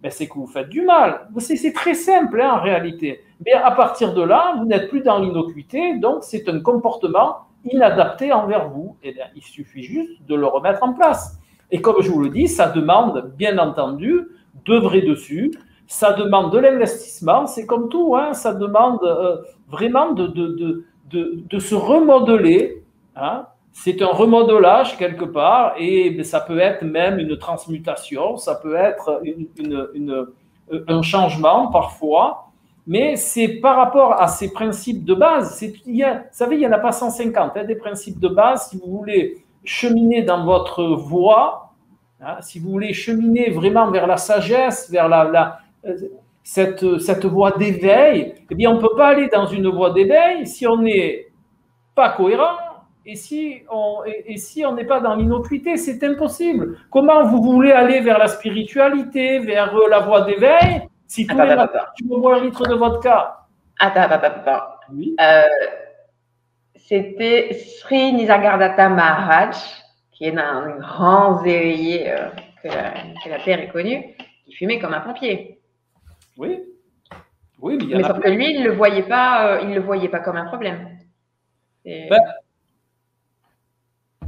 B: c'est que vous faites du mal. C'est très simple hein, en réalité. Mais à partir de là, vous n'êtes plus dans l'innocuité, donc c'est un comportement inadapté envers vous. Et bien, il suffit juste de le remettre en place. Et comme je vous le dis, ça demande bien entendu d'œuvrer dessus. Ça demande de l'investissement, c'est comme tout, hein, ça demande vraiment de se remodeler. Hein. C'est un remodelage quelque part et ça peut être même une transmutation, ça peut être un changement parfois, mais c'est par rapport à ces principes de base. Vous savez, il n'y en a pas 150 hein, des principes de base. Si vous voulez cheminer dans votre voie, hein, si vous voulez cheminer vraiment vers la sagesse, vers cette voie d'éveil, eh bien, on ne peut pas aller dans une voie d'éveil si on n'est pas cohérent et si on n'est pas dans l'innocuité. C'est impossible. Comment vous voulez aller vers la spiritualité, vers la voie d'éveil, si tous les matins, tu me bois un litre de vodka?
A: Attends. Oui. C'était Sri Nisargadatta Maharaj, qui est un grand éveillé que la Terre ait connu, qui fumait comme un pompier.
B: Oui.
A: Mais sauf que lui, il le voyait pas comme un problème.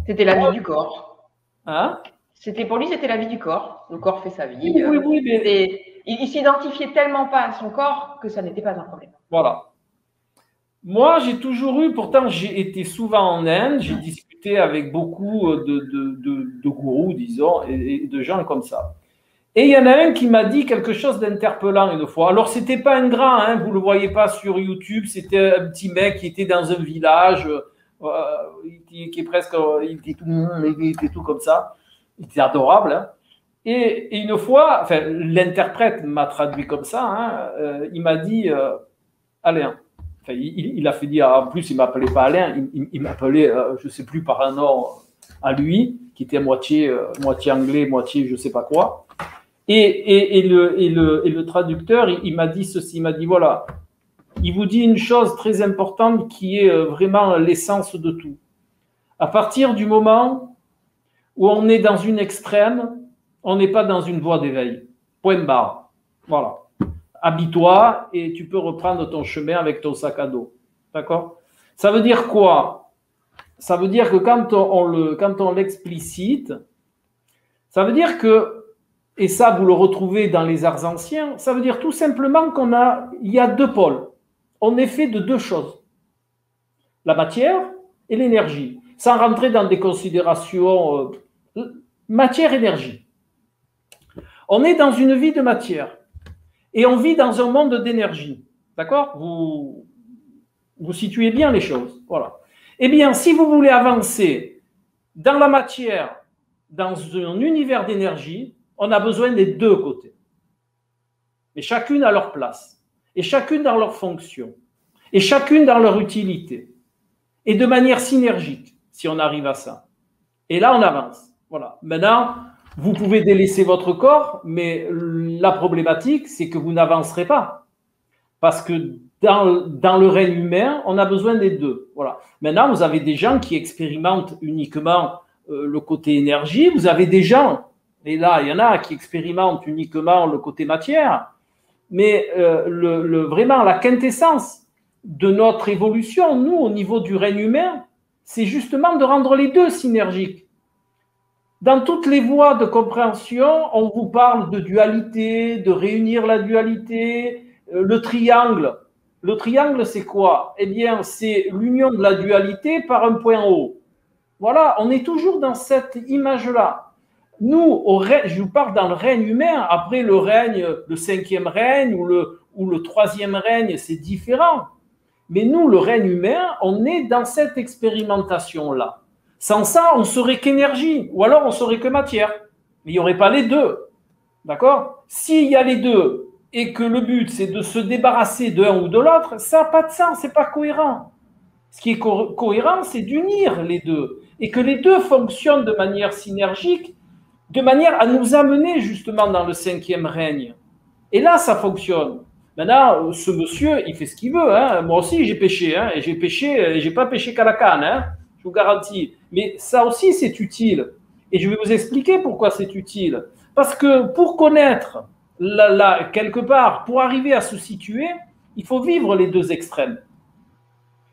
A: C'était la vie du corps.
B: Hein?
A: Pour lui, c'était la vie du corps. Le corps fait sa vie.
B: Oui, mais...
A: Il s'identifiait tellement pas à son corps que ça n'était pas un problème.
B: Voilà. Moi, j'ai toujours eu, pourtant, j'ai été souvent en Inde, j'ai discuté avec beaucoup de gourous, disons, et de gens comme ça. Et il y en a un qui m'a dit quelque chose d'interpellant une fois. Alors, c'était pas un grand, hein, vous le voyez pas sur YouTube, c'était un petit mec qui était dans un village, qui est presque, il était tout comme ça. Il était adorable, hein. Et une fois, enfin, l'interprète m'a traduit comme ça, hein, il m'a dit Alain. Enfin, il a fait dire, en plus, il ne m'appelait pas Alain, il m'appelait, je ne sais plus, par un nom à lui, qui était moitié anglais, moitié je ne sais pas quoi. Et le traducteur, il m'a dit ceci, il m'a dit voilà, il vous dit une chose très importante qui est vraiment l'essence de tout. À partir du moment où on est dans une extrême, on n'est pas dans une voie d'éveil. Point barre. Voilà. Habille-toi et tu peux reprendre ton chemin avec ton sac à dos. D'accord? Ça veut dire quoi? Ça veut dire que quand on l'explicite, ça veut dire que, et ça vous le retrouvez dans les arts anciens, ça veut dire tout simplement il y a deux pôles. On est fait de deux choses. La matière et l'énergie. Sans rentrer dans des considérations matière-énergie. On est dans une vie de matière et on vit dans un monde d'énergie. D'accord? Vous situez bien les choses. Voilà. Eh bien, si vous voulez avancer dans la matière, dans un univers d'énergie, on a besoin des deux côtés. Mais chacune à leur place. Et chacune dans leur fonction. Et chacune dans leur utilité. Et de manière synergique, si on arrive à ça. Et là, on avance. Voilà. Maintenant, vous pouvez délaisser votre corps, mais la problématique, c'est que vous n'avancerez pas. Parce que dans le règne humain, on a besoin des deux. Voilà. Maintenant, vous avez des gens qui expérimentent uniquement le côté énergie. Vous avez des gens, et là, il y en a qui expérimentent uniquement le côté matière. Mais vraiment, la quintessence de notre évolution, nous, au niveau du règne humain, c'est justement de rendre les deux synergiques. Dans toutes les voies de compréhension, on vous parle de dualité, de réunir la dualité, le triangle. Le triangle, c'est quoi? Eh bien, c'est l'union de la dualité par un point haut. Voilà, on est toujours dans cette image-là. Nous, je vous parle dans le règne humain. Après, le règne, le 5e règne ou le 3e règne, c'est différent. Mais nous, le règne humain, on est dans cette expérimentation-là. Sans ça, on serait qu'énergie, ou alors on serait que matière. Mais il n'y aurait pas les deux. D'accord? S'il y a les deux, et que le but, c'est de se débarrasser de l'un ou de l'autre, ça n'a pas de sens, ce n'est pas cohérent. Ce qui est cohérent, c'est d'unir les deux, et que les deux fonctionnent de manière synergique, de manière à nous amener justement dans le 5e règne. Et là, ça fonctionne. Maintenant, ce monsieur, il fait ce qu'il veut. Hein. Moi aussi, j'ai péché. Hein, et j'ai pas péché qu'à la canne. Hein. Je vous garantis. Mais ça aussi, c'est utile. Et je vais vous expliquer pourquoi c'est utile. Parce que pour connaître, quelque part, pour arriver à se situer, il faut vivre les deux extrêmes.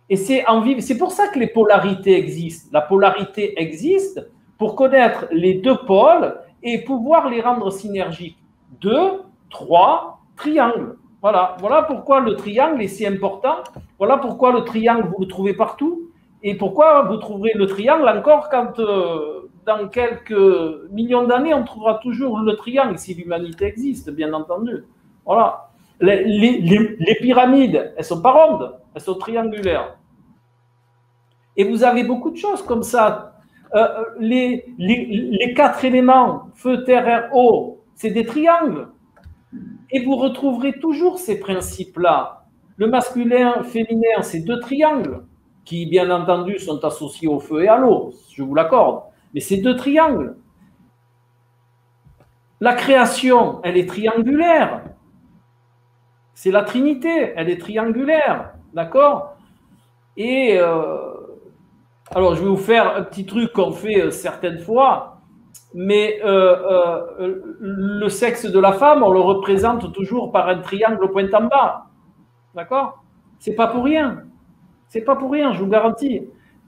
B: Et c'est pour ça que les polarités existent. La polarité existe pour connaître les deux pôles et pouvoir les rendre synergiques. 2, 3, triangle. Voilà. Voilà pourquoi le triangle est si important. Voilà pourquoi le triangle, vous le trouvez partout. Et pourquoi vous trouverez le triangle encore quand, dans quelques millions d'années, on trouvera toujours le triangle, si l'humanité existe, bien entendu. Voilà. Les pyramides, elles ne sont pas rondes, elles sont triangulaires. Et vous avez beaucoup de choses comme ça. Les 4 éléments, feu, terre, air, eau, c'est des triangles. Et vous retrouverez toujours ces principes-là. Le masculin, féminin, c'est 2 triangles qui, bien entendu, sont associés au feu et à l'eau, je vous l'accorde. Mais c'est 2 triangles. La création, elle est triangulaire. C'est la Trinité, elle est triangulaire. D'accord? Et alors, je vais vous faire un petit truc qu'on fait certaines fois, mais le sexe de la femme, on le représente toujours par un triangle pointant bas. D'accord? C'est pas pour rien. C'est pas pour rien, je vous garantis.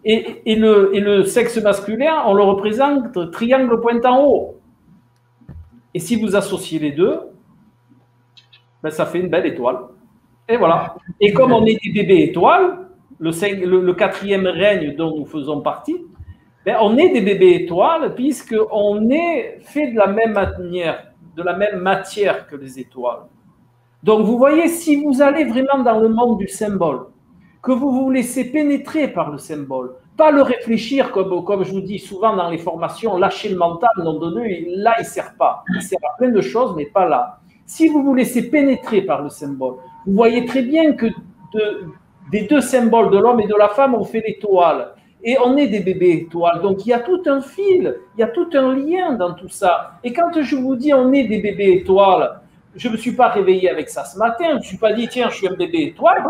B: Et le sexe masculin, on le représente triangle pointant haut. Et si vous associez les deux, ben ça fait une belle étoile. Et voilà. Et comme on est des bébés étoiles, le 4e règne dont nous faisons partie, ben on est des bébés étoiles puisqu'on est fait de la même manière, de la même matière que les étoiles. Donc vous voyez, si vous allez vraiment dans le monde du symbole, que vous vous laissez pénétrer par le symbole, pas le réfléchir comme je vous dis souvent dans les formations, lâcher le mental, non donné, là il ne sert pas. Il sert à plein de choses, mais pas là. Si vous vous laissez pénétrer par le symbole, vous voyez très bien que des 2 symboles de l'homme et de la femme, on fait l'étoile. Et on est des bébés étoiles. Donc il y a tout un fil, il y a tout un lien dans tout ça. Et quand je vous dis on est des bébés étoiles, je ne me suis pas réveillé avec ça ce matin. Je ne me suis pas dit tiens, je suis un bébé étoile.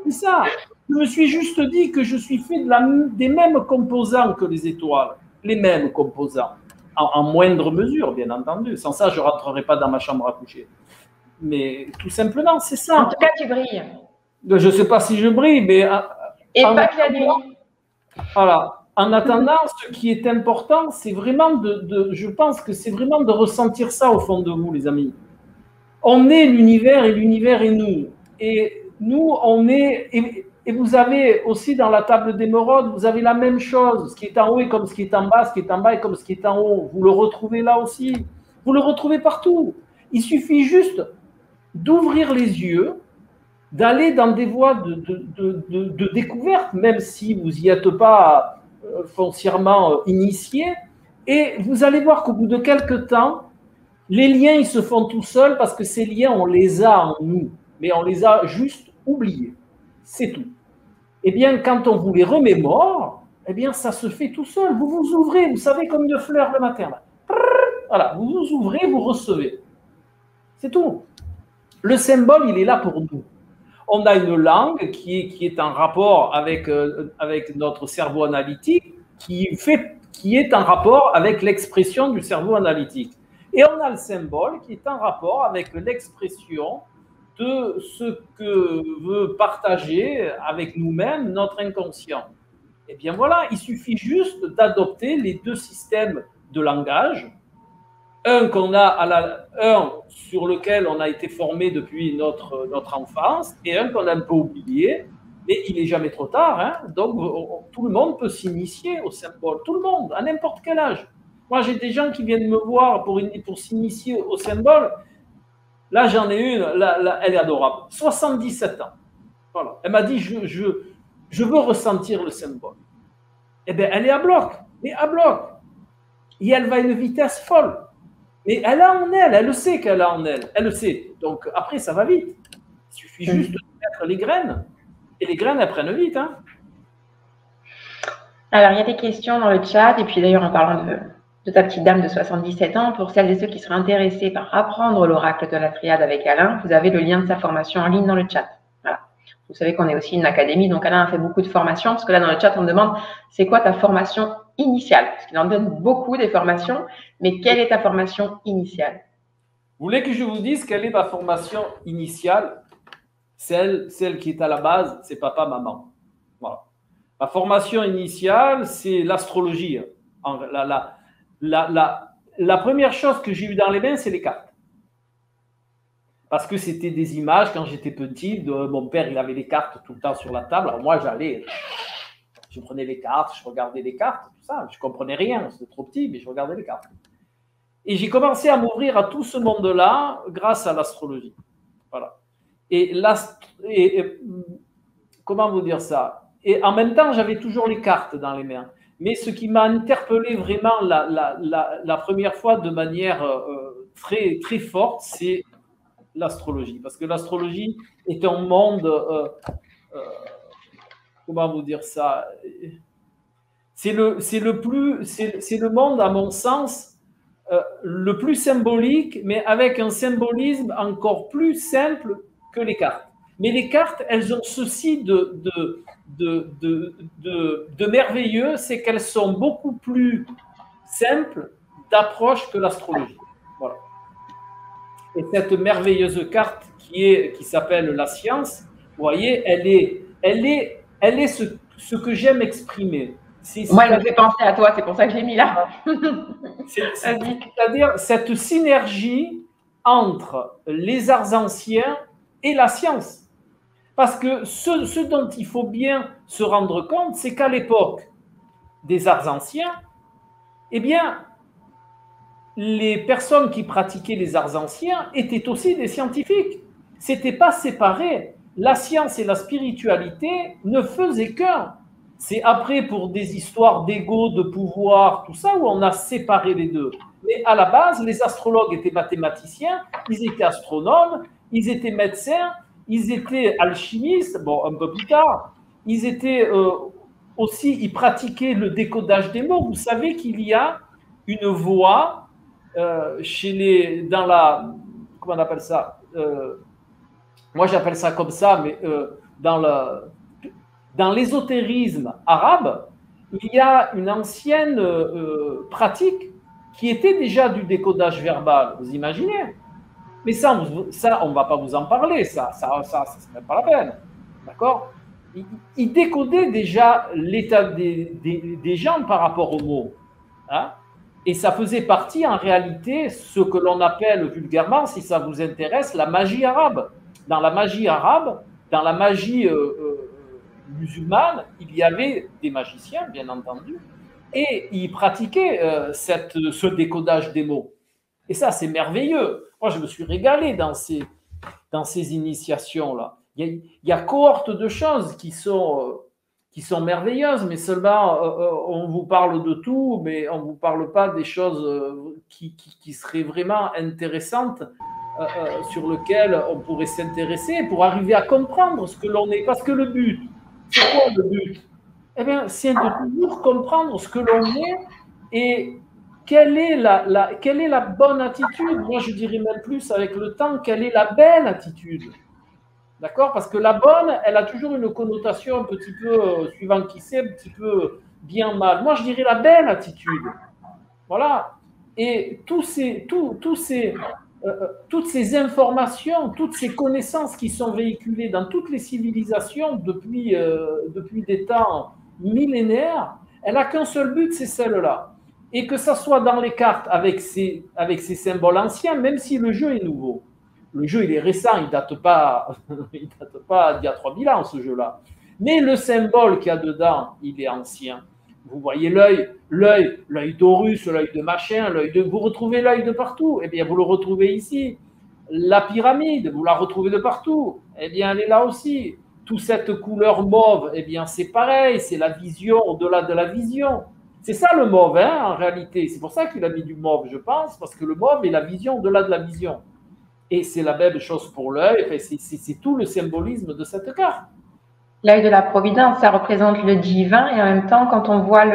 B: C'est ça. Je me suis juste dit que je suis fait des mêmes composants que les étoiles. Les mêmes composants. En moindre mesure, bien entendu. Sans ça, je ne rentrerai pas dans ma chambre à coucher. Mais tout simplement, c'est ça.
A: En tout cas, tu brilles.
B: Je ne sais pas si je brille, mais...
A: Et pas que la nuit.
B: Voilà. En attendant, ce qui est important, c'est vraiment je pense que c'est vraiment de ressentir ça au fond de vous, les amis. On est l'univers et l'univers est nous. Et nous, on est... Et vous avez aussi dans la table d'émeraude, vous avez la même chose. Ce qui est en haut est comme ce qui est en bas, ce qui est en bas est comme ce qui est en haut. Vous le retrouvez là aussi. Vous le retrouvez partout. Il suffit juste d'ouvrir les yeux, d'aller dans des voies de découverte, même si vous n'y êtes pas foncièrement initié, et vous allez voir qu'au bout de quelques temps, les liens, ils se font tout seuls parce que ces liens, on les a en nous, mais on les a juste oubliés. C'est tout. Eh bien, quand on vous les remémore, eh bien, ça se fait tout seul. Vous vous ouvrez, vous savez, comme une fleur le matin. Là. Voilà, vous vous ouvrez, vous recevez. C'est tout. Le symbole, il est là pour nous. On a une langue qui est en rapport avec notre cerveau analytique, qui est en rapport avec l'expression du cerveau analytique. Et on a le symbole qui est en rapport avec l'expression de ce que veut partager avec nous-mêmes notre inconscient. Et bien voilà, il suffit juste d'adopter les 2 systèmes de langage, un sur lequel on a été formé depuis notre enfance et un qu'on a un peu oublié, mais il n'est jamais trop tard. Hein, donc, tout le monde peut s'initier au symbole. Tout le monde, à n'importe quel âge. Moi, j'ai des gens qui viennent me voir pour s'initier au symbole. Là, j'en ai une, elle est adorable. 77 ans. Voilà. Elle m'a dit, je veux ressentir le symbole. Eh bien, elle est à bloc. Mais à bloc. Et elle va à une vitesse folle. Mais elle a en elle, elle le sait qu'elle a en elle, elle le sait. Donc après, ça va vite. Il suffit juste de mettre les graines. Et les graines, elles prennent vite. Hein.
A: Alors, il y a des questions dans le chat. Et puis d'ailleurs, en parlant de ta petite dame de 77 ans, pour celles et ceux qui seraient intéressés par apprendre l'oracle de la triade avec Alain, vous avez le lien de sa formation en ligne dans le chat. Voilà. Vous savez qu'on est aussi une académie, donc Alain a fait beaucoup de formations, parce que là, dans le chat, on me demande, c'est quoi ta formation initiale? Parce qu'il en donne beaucoup des formations, mais quelle est ta formation initiale?
B: Vous voulez que je vous dise quelle est ma formation initiale? Celle qui est à la base, c'est papa, maman. Voilà. Ma formation initiale, c'est l'astrologie. La première chose que j'ai eue dans les mains, c'est les cartes. parce que c'était des images quand j'étais petit. Mon père, il avait les cartes tout le temps sur la table. Alors moi, je prenais les cartes, je regardais les cartes, tout ça. Je ne comprenais rien, c'était trop petit, mais je regardais les cartes. Et j'ai commencé à m'ouvrir à tout ce monde-là grâce à l'astrologie. Voilà. Et comment vous dire ça? Et en même temps, j'avais toujours les cartes dans les mains. Mais ce qui m'a interpellé vraiment la première fois de manière très, très forte, c'est l'astrologie. Parce que l'astrologie est un monde, comment vous dire ça? C'est le monde, à mon sens, le plus symbolique, mais avec un symbolisme encore plus simple que les cartes. Mais les cartes, elles ont ceci de merveilleux, c'est qu'elles sont beaucoup plus simples d'approche que l'astrologie. Voilà. Et cette merveilleuse carte qui s'appelle la science, vous voyez, elle est ce que j'aime exprimer.
A: Moi, elle me fait penser à toi, c'est pour ça que je l'ai mis là.
B: C'est-à-dire cette synergie entre les arts anciens et la science. Parce que ce dont il faut bien se rendre compte, c'est qu'à l'époque des arts anciens, eh bien, les personnes qui pratiquaient les arts anciens étaient aussi des scientifiques. Ce n'était pas séparé. La science et la spiritualité ne faisaient qu'un. C'est après, pour des histoires d'ego, de pouvoir, tout ça, où on a séparé les deux. Mais à la base, les astrologues étaient mathématiciens, ils étaient astronomes, ils étaient médecins, ils étaient alchimistes, bon, un peu plus tard. Ils étaient aussi, ils pratiquaient le décodage des mots. Vous savez qu'il y a une voie dans la, comment on appelle ça, moi j'appelle ça comme ça, mais dans l'ésotérisme arabe, il y a une ancienne pratique qui était déjà du décodage verbal, vous imaginez? Mais ça on ne va pas vous en parler, ça c'est même pas la peine, d'accord? Il décodait déjà l'état des gens par rapport aux mots, hein? Et ça faisait partie, en réalité, ce que l'on appelle vulgairement, si ça vous intéresse, la magie arabe. Dans la magie arabe, dans la magie musulmane, il y avait des magiciens, bien entendu, et ils pratiquaient ce décodage des mots. Et ça, c'est merveilleux. Moi, je me suis régalé dans ces initiations-là. Il y a cohorte de choses qui sont merveilleuses, mais seulement on vous parle de tout, mais on ne vous parle pas des choses qui seraient vraiment intéressantes, sur lesquelles on pourrait s'intéresser pour arriver à comprendre ce que l'on est. Parce que le but, c'est quoi le but? Eh bien, c'est de toujours comprendre ce que l'on est et quelle est la bonne attitude. Moi, je dirais même plus avec le temps, quelle est la belle attitude. D'accord? Parce que la bonne, elle a toujours une connotation un petit peu, suivant qui c'est, un petit peu bien mal. Moi, je dirais la belle attitude. Voilà. Et toutes ces informations, toutes ces connaissances qui sont véhiculées dans toutes les civilisations depuis des temps millénaires, elle n'a qu'un seul but, c'est celle-là. Et que ça soit dans les cartes avec ces symboles anciens, même si le jeu est nouveau. Le jeu, il est récent, il ne date pas d'il y a 3000 ans, ce jeu-là. Mais le symbole qu'il y a dedans, il est ancien. Vous voyez l'œil d'Horus, l'œil de machin, vous retrouvez l'œil de partout. Eh bien, vous le retrouvez ici. La pyramide, vous la retrouvez de partout. Eh bien, elle est là aussi. Toute cette couleur mauve, eh bien, c'est pareil, c'est la vision au-delà de la vision. C'est ça le mauve, hein, en réalité. C'est pour ça qu'il a mis du mauve, je pense, parce que le mauve est la vision au-delà de la vision. Et c'est la même chose pour l'œil, enfin, c'est tout le symbolisme de cette carte.
A: L'œil de la Providence, ça représente le divin, et en même temps, quand on voit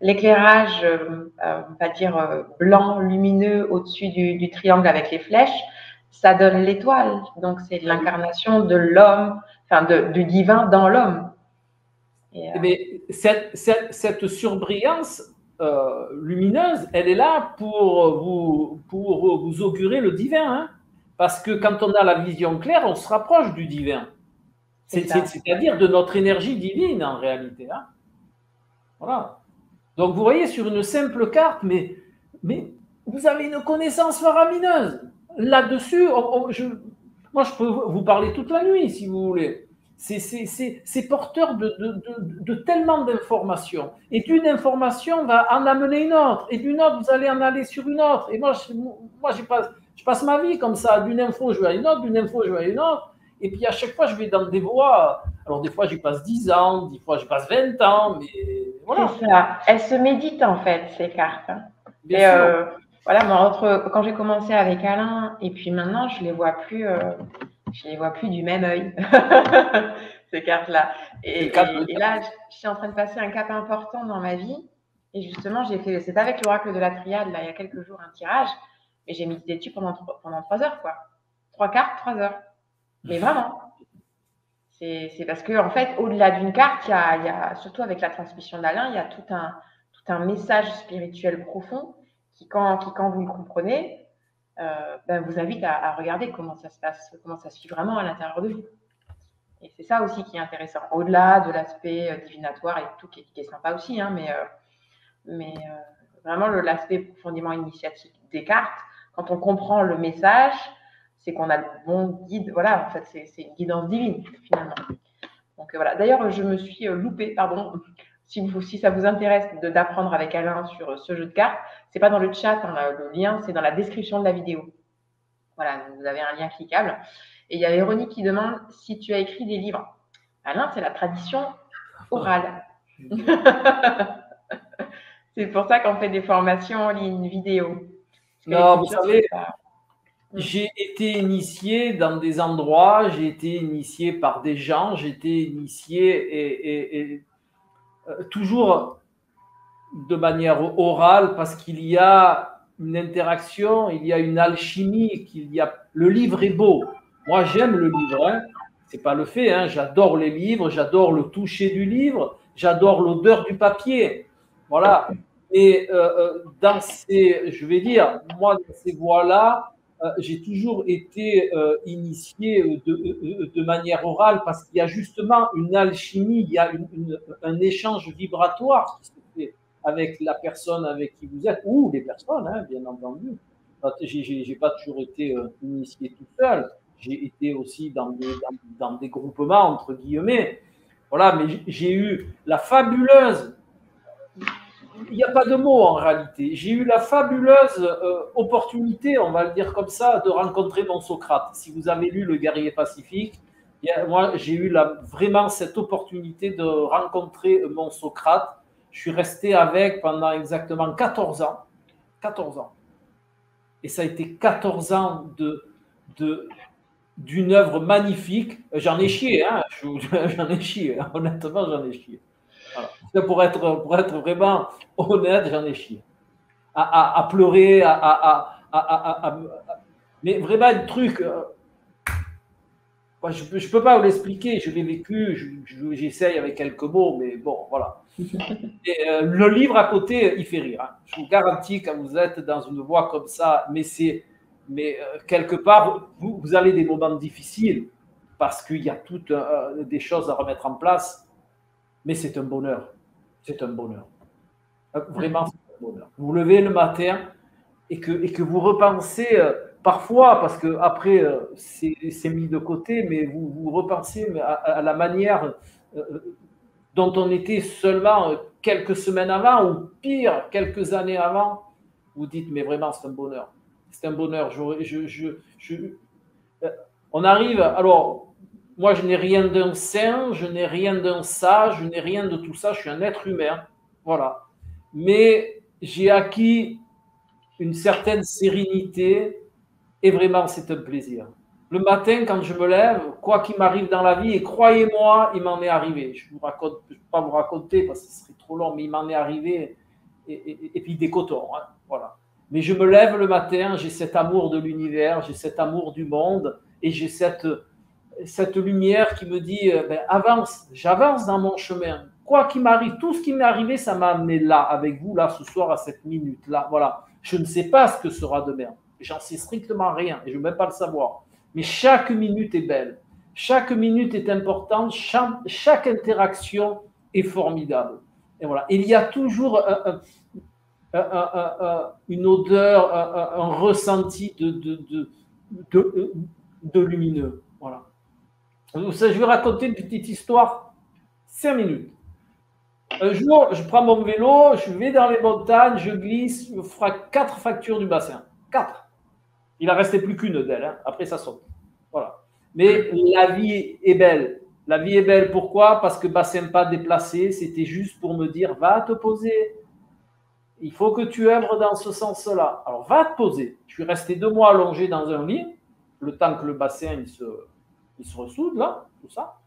A: l'éclairage, on va dire blanc, lumineux, au-dessus du triangle avec les flèches, ça donne l'étoile. Donc, c'est l'incarnation de l'homme, enfin, du divin dans l'homme.
B: Mais cette surbrillance lumineuse, elle est là pour vous augurer le divin, hein? Parce que quand on a la vision claire, on se rapproche du divin. C'est-à-dire de notre énergie divine, en réalité, hein? Voilà. Donc, vous voyez, sur une simple carte, mais vous avez une connaissance faramineuse. Là-dessus, Moi, je peux vous parler toute la nuit, si vous voulez. C'est porteur de tellement d'informations. Et d'une information va en amener une autre. Et d'une autre, vous allez en aller sur une autre. Et moi, je passe ma vie comme ça. D'une info, je vais à une autre. D'une info, je vais à une autre. Et puis, à chaque fois, je vais dans des voies. Alors, des fois, j'y passe 10 ans. Des fois, j'y passe 20 ans. Mais voilà.
A: C'est ça. Elles se méditent, en fait, ces cartes.
B: Bien
A: Et
B: sûr.
A: voilà, moi, quand j'ai commencé avec Alain et puis maintenant, je les vois plus du même œil, ces cartes-là. Et là, je suis en train de passer un cap important dans ma vie. Et justement, c'est avec l'oracle de la triade, là, il y a quelques jours, un tirage. Mais j'ai médité dessus pendant 3 heures, quoi. 3 cartes, 3 heures. Mais vraiment. C'est parce que, en fait, au-delà d'une carte, il y a, surtout avec la transmission d'Alain, il y a tout un message spirituel profond qui, quand vous le comprenez, vous invite à regarder comment ça se passe, comment ça se vit vraiment à l'intérieur de vous. Et c'est ça aussi qui est intéressant, au-delà de l'aspect divinatoire et tout, qui est sympa aussi, hein, mais vraiment l'aspect profondément initiatique des cartes, quand on comprend le message, c'est qu'on a le bon guide. Voilà, en fait, c'est une guidance divine, finalement. Donc voilà. D'ailleurs, je me suis loupée, pardon, si ça vous intéresse d'apprendre avec Alain sur ce jeu de cartes, c'est pas dans le chat, hein, le lien, c'est dans la description de la vidéo. Voilà, donc vous avez un lien cliquable. Et il y a Véronique qui demande si tu as écrit des livres. Alain, c'est la tradition orale. C'est pour ça qu'on fait des formations en ligne vidéo.
B: Non, vous savez, j'ai été initié dans des endroits, j'ai été initié par des gens, j'ai été initié et toujours de manière orale parce qu'il y a une interaction, il y a une alchimie, le livre est beau. Moi, j'aime le livre, hein. C'est pas le fait, hein. J'adore les livres, j'adore le toucher du livre, j'adore l'odeur du papier. Voilà. Et dans je vais dire, moi, dans ces voies-là, j'ai toujours été initié de manière orale parce qu'il y a justement une alchimie, il y a un échange vibratoire qui se fait avec la personne avec qui vous êtes, ou les personnes, hein, bien entendu. J'ai pas toujours été initié tout seul, j'ai été aussi dans des groupements, entre guillemets. Voilà, mais j'ai eu la fabuleuse, il n'y a pas de mots en réalité, j'ai eu la fabuleuse opportunité, on va le dire comme ça, de rencontrer mon Socrate. Si vous avez lu Le Guerrier Pacifique, moi j'ai eu vraiment cette opportunité de rencontrer mon Socrate. Je suis resté avec pendant exactement 14 ans. 14 ans. Et ça a été 14 ans d'une œuvre magnifique. J'en ai chié, hein. J'en ai chié. Honnêtement, j'en ai chié. Voilà. Pour être vraiment honnête, j'en ai chié. À pleurer, mais vraiment un truc. Je ne peux pas vous l'expliquer, je l'ai vécu, j'essaye avec quelques mots, mais bon, voilà. Et, le livre à côté, il fait rire. Hein. Je vous garantis, quand vous êtes dans une voie comme ça, mais quelque part, vous avez des moments difficiles parce qu'il y a toutes des choses à remettre en place, mais c'est un bonheur. C'est un bonheur. Vraiment, c'est un bonheur. Vous vous levez le matin et que vous repensez parfois, parce que après c'est mis de côté, mais vous repensez à la manière dont on était seulement quelques semaines avant, ou pire, quelques années avant. Vous dites, mais vraiment, c'est un bonheur. C'est un bonheur. On arrive, alors, moi, je n'ai rien d'un saint, je n'ai rien d'un sage, je n'ai rien de tout ça, je suis un être humain. Voilà. Mais j'ai acquis une certaine sérénité et vraiment, c'est un plaisir. Le matin, quand je me lève, quoi qu'il m'arrive dans la vie, et croyez-moi, il m'en est arrivé. Je ne vais pas vous raconter parce que ce serait trop long, mais il m'en est arrivé, et puis des cotons. Hein, voilà. Mais je me lève le matin, j'ai cet amour de l'univers, j'ai cet amour du monde, et j'ai cette lumière qui me dit, avance, j'avance dans mon chemin. Quoi qu'il m'arrive, tout ce qui m'est arrivé, ça m'a amené là, avec vous, là, ce soir, à cette minute-là. Voilà. Je ne sais pas ce que sera demain. J'en sais strictement rien et je ne veux même pas le savoir. Mais chaque minute est belle. Chaque minute est importante. Chaque interaction est formidable. Et voilà. Il y a toujours une odeur, un ressenti de lumineux. Voilà. Ça, je vais raconter une petite histoire, 5 minutes. Un jour, je prends mon vélo, je vais dans les montagnes, je glisse, je ferai 4 fractures du bassin. 4. Il n'en restait plus qu'une d'elles. Hein. Après, ça saute. Voilà. Mais la vie est belle. La vie est belle, pourquoi? Parce que bassin pas déplacé, c'était juste pour me dire, va te poser. Il faut que tu œuvres dans ce sens-là. Alors, va te poser. Je suis resté 2 mois allongé dans un lit, le temps que le bassin il se ressoude, là, tout ça.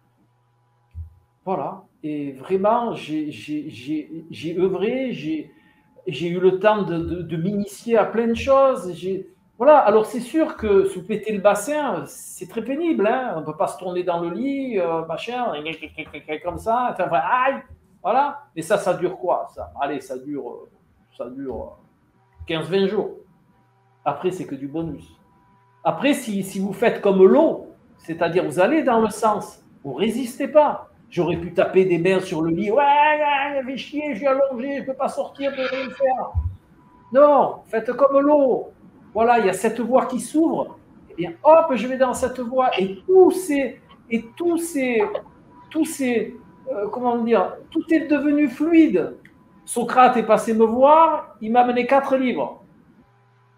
B: Voilà. Et vraiment, j'ai œuvré, j'ai eu le temps de m'initier à plein de choses. Voilà. Alors, c'est sûr que se péter le bassin, c'est très pénible. Hein. On ne peut pas se tourner dans le lit, machin, comme ça. Enfin, aïe. Voilà. Mais ça dure quoi, ça? Allez, ça dure 15-20 jours. Après, c'est que du bonus. Après, si vous faites comme l'eau, c'est-à-dire vous allez dans le sens, vous ne résistez pas. J'aurais pu taper des mains sur le lit. Ouais, il fait chier, je suis allongé, je ne peux pas sortir, je ne peux rien faire. Non, faites comme l'eau. Voilà, il y a cette voie qui s'ouvre. Eh bien, hop, je vais dans cette voie. Et comment dire, tout est devenu fluide. Socrate est passé me voir, il m'a amené 4 livres.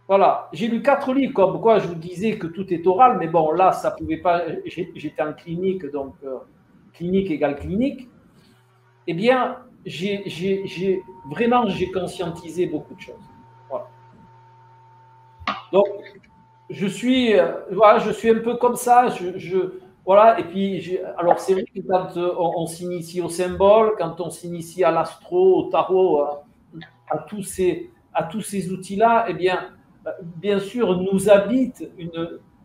B: Voilà, j'ai lu 4 livres, comme quoi je vous disais que tout est oral, mais bon, là, ça pouvait pas. J'étais en clinique, donc clinique égale clinique. Eh bien, vraiment, j'ai conscientisé beaucoup de choses. Voilà. Donc, voilà, je suis un peu comme ça. Voilà, et puis, alors c'est vrai que quand on s'initie au symbole, quand on s'initie à l'astro, au tarot, à tous ces outils-là, eh bien sûr, nous habite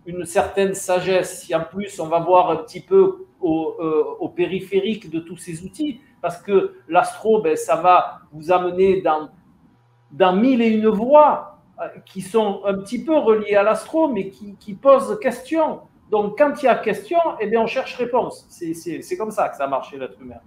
B: une certaine sagesse. Si en plus on va voir un petit peu au périphérique de tous ces outils, parce que l'astro, ça va vous amener dans 1001 voies qui sont un petit peu reliées à l'astro, mais qui posent question. Donc, quand il y a question, eh bien, on cherche réponse. C'est comme ça que ça marche chez l'être humain.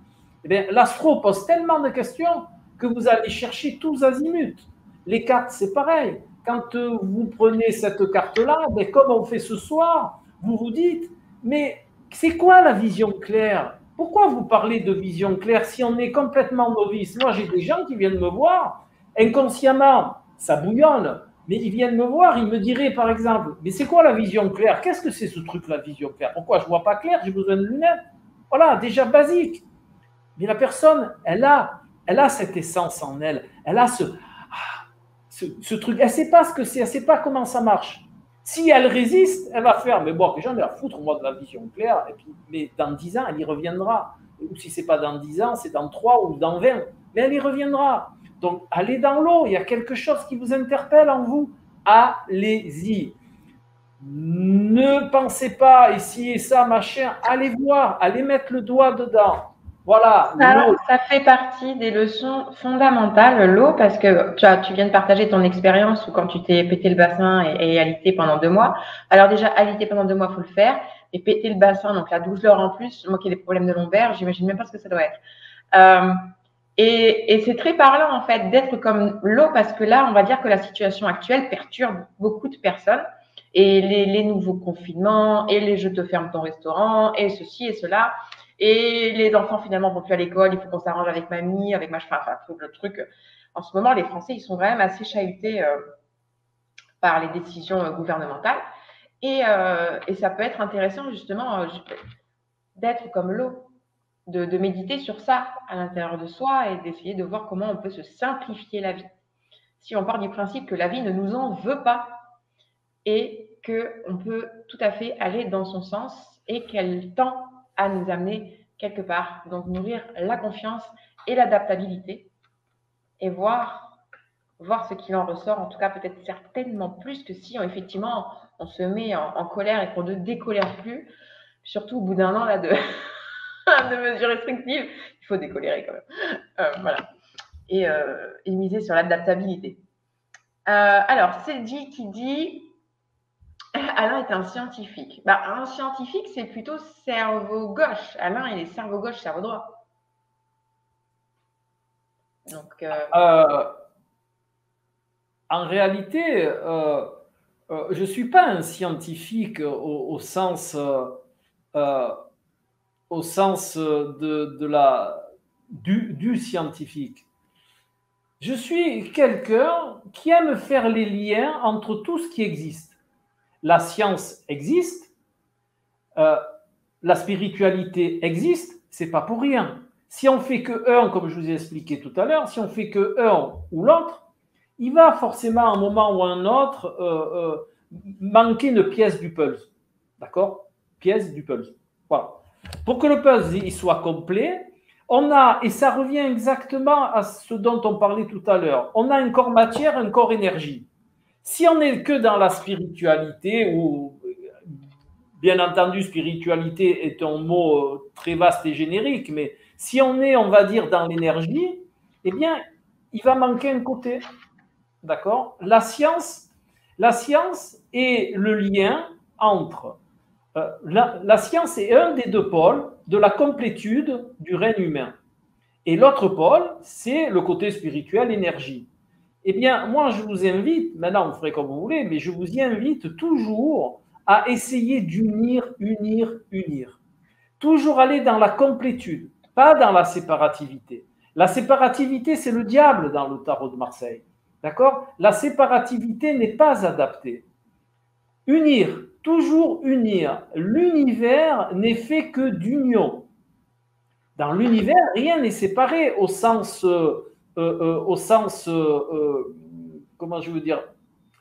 B: Eh bien, l'astro pose tellement de questions que vous allez chercher tous azimuts. Les cartes, c'est pareil. Quand vous prenez cette carte-là, comme on fait ce soir, vous vous dites, mais c'est quoi la vision claire? Pourquoi vous parlez de vision claire si on est complètement novice? Moi, j'ai des gens qui viennent me voir, inconsciemment, ça bouillonne, mais ils viennent me voir, ils me diraient par exemple, mais c'est quoi la vision claire? Qu'est-ce que c'est ce truc, la vision claire? Pourquoi je ne vois pas clair? J'ai besoin de lunettes. Voilà, déjà basique. Mais la personne, elle a cette essence en elle. Elle a ce truc. Elle ne sait pas ce que c'est, elle ne sait pas comment ça marche. Si elle résiste, elle va faire, mais bon, j'en ai à foutre, moi, de la vision claire. Et puis, mais dans 10 ans, elle y reviendra. Ou si ce n'est pas dans 10 ans, c'est dans 3 ou dans 20. Mais elle y reviendra. Donc, allez dans l'eau. Il y a quelque chose qui vous interpelle en vous. Allez-y. Ne pensez pas ici et ça, machin. Allez voir, allez mettre le doigt dedans. Voilà.
A: Ça fait partie des leçons fondamentales, l'eau, parce que tu viens de partager ton expérience où quand tu t'es pété le bassin et alité pendant 2 mois. Alors déjà, alité pendant 2 mois, il faut le faire. Et péter le bassin, donc la douleur en plus, moi qui ai des problèmes de lombaire, j'imagine même pas ce que ça doit être. Et c'est très parlant, en fait, d'être comme l'eau, parce que là, on va dire que la situation actuelle perturbe beaucoup de personnes. Et les nouveaux confinements, et les je te ferme ton restaurant, et ceci et cela. Et les enfants, finalement, vont plus à l'école. Il faut qu'on s'arrange avec mamie, avec machin. Enfin, le truc. En ce moment, les Français, ils sont quand même assez chahutés par les décisions gouvernementales. Et ça peut être intéressant, justement, d'être comme l'eau, de méditer sur ça à l'intérieur de soi et d'essayer de voir comment on peut se simplifier la vie. Si on part du principe que la vie ne nous en veut pas et qu'on peut tout à fait aller dans son sens et qu'elle tend à nous amener quelque part. Donc, nourrir la confiance et l'adaptabilité et voir ce qu'il en ressort. En tout cas, peut-être certainement plus que si effectivement on se met en colère et qu'on ne décolère plus. Surtout au bout d'un an là, de mesures restrictives, il faut décolérer quand même. Voilà. Et miser sur l'adaptabilité. Alors, c'est dit qui dit... Alain est un scientifique. Un scientifique, c'est plutôt cerveau gauche. Alain, il est cerveau gauche, cerveau droit. Donc,
B: en réalité, je ne suis pas un scientifique euh, au sens du scientifique. Je suis quelqu'un qui aime faire les liens entre tout ce qui existe. La science existe, la spiritualité existe, c'est pas pour rien. Si on fait que un, comme je vous ai expliqué tout à l'heure, si on fait que un ou l'autre, il va forcément à un moment ou à un autre manquer une pièce du puzzle. D'accord? Pièce du puzzle. Voilà. Pour que le puzzle il soit complet, on a, et ça revient exactement à ce dont on parlait tout à l'heure, on a un corps matière, un corps énergie. Si on n'est que dans la spiritualité, ou bien entendu, spiritualité est un mot très vaste et générique, mais si on est, on va dire, dans l'énergie, eh bien, il va manquer un côté. D'accord? La science est le lien entre la science est un des deux pôles de la complétude du règne humain. Et l'autre pôle, c'est le côté spirituel, énergie. Eh bien, moi, je vous invite, maintenant vous ferez comme vous voulez, mais je vous y invite toujours à essayer d'unir, unir. Toujours aller dans la complétude, pas dans la séparativité. La séparativité, c'est le diable dans le tarot de Marseille. D'accord? La séparativité n'est pas adaptée. Unir, toujours unir. L'univers n'est fait que d'union. Dans l'univers, rien n'est séparé au sens comment je veux dire,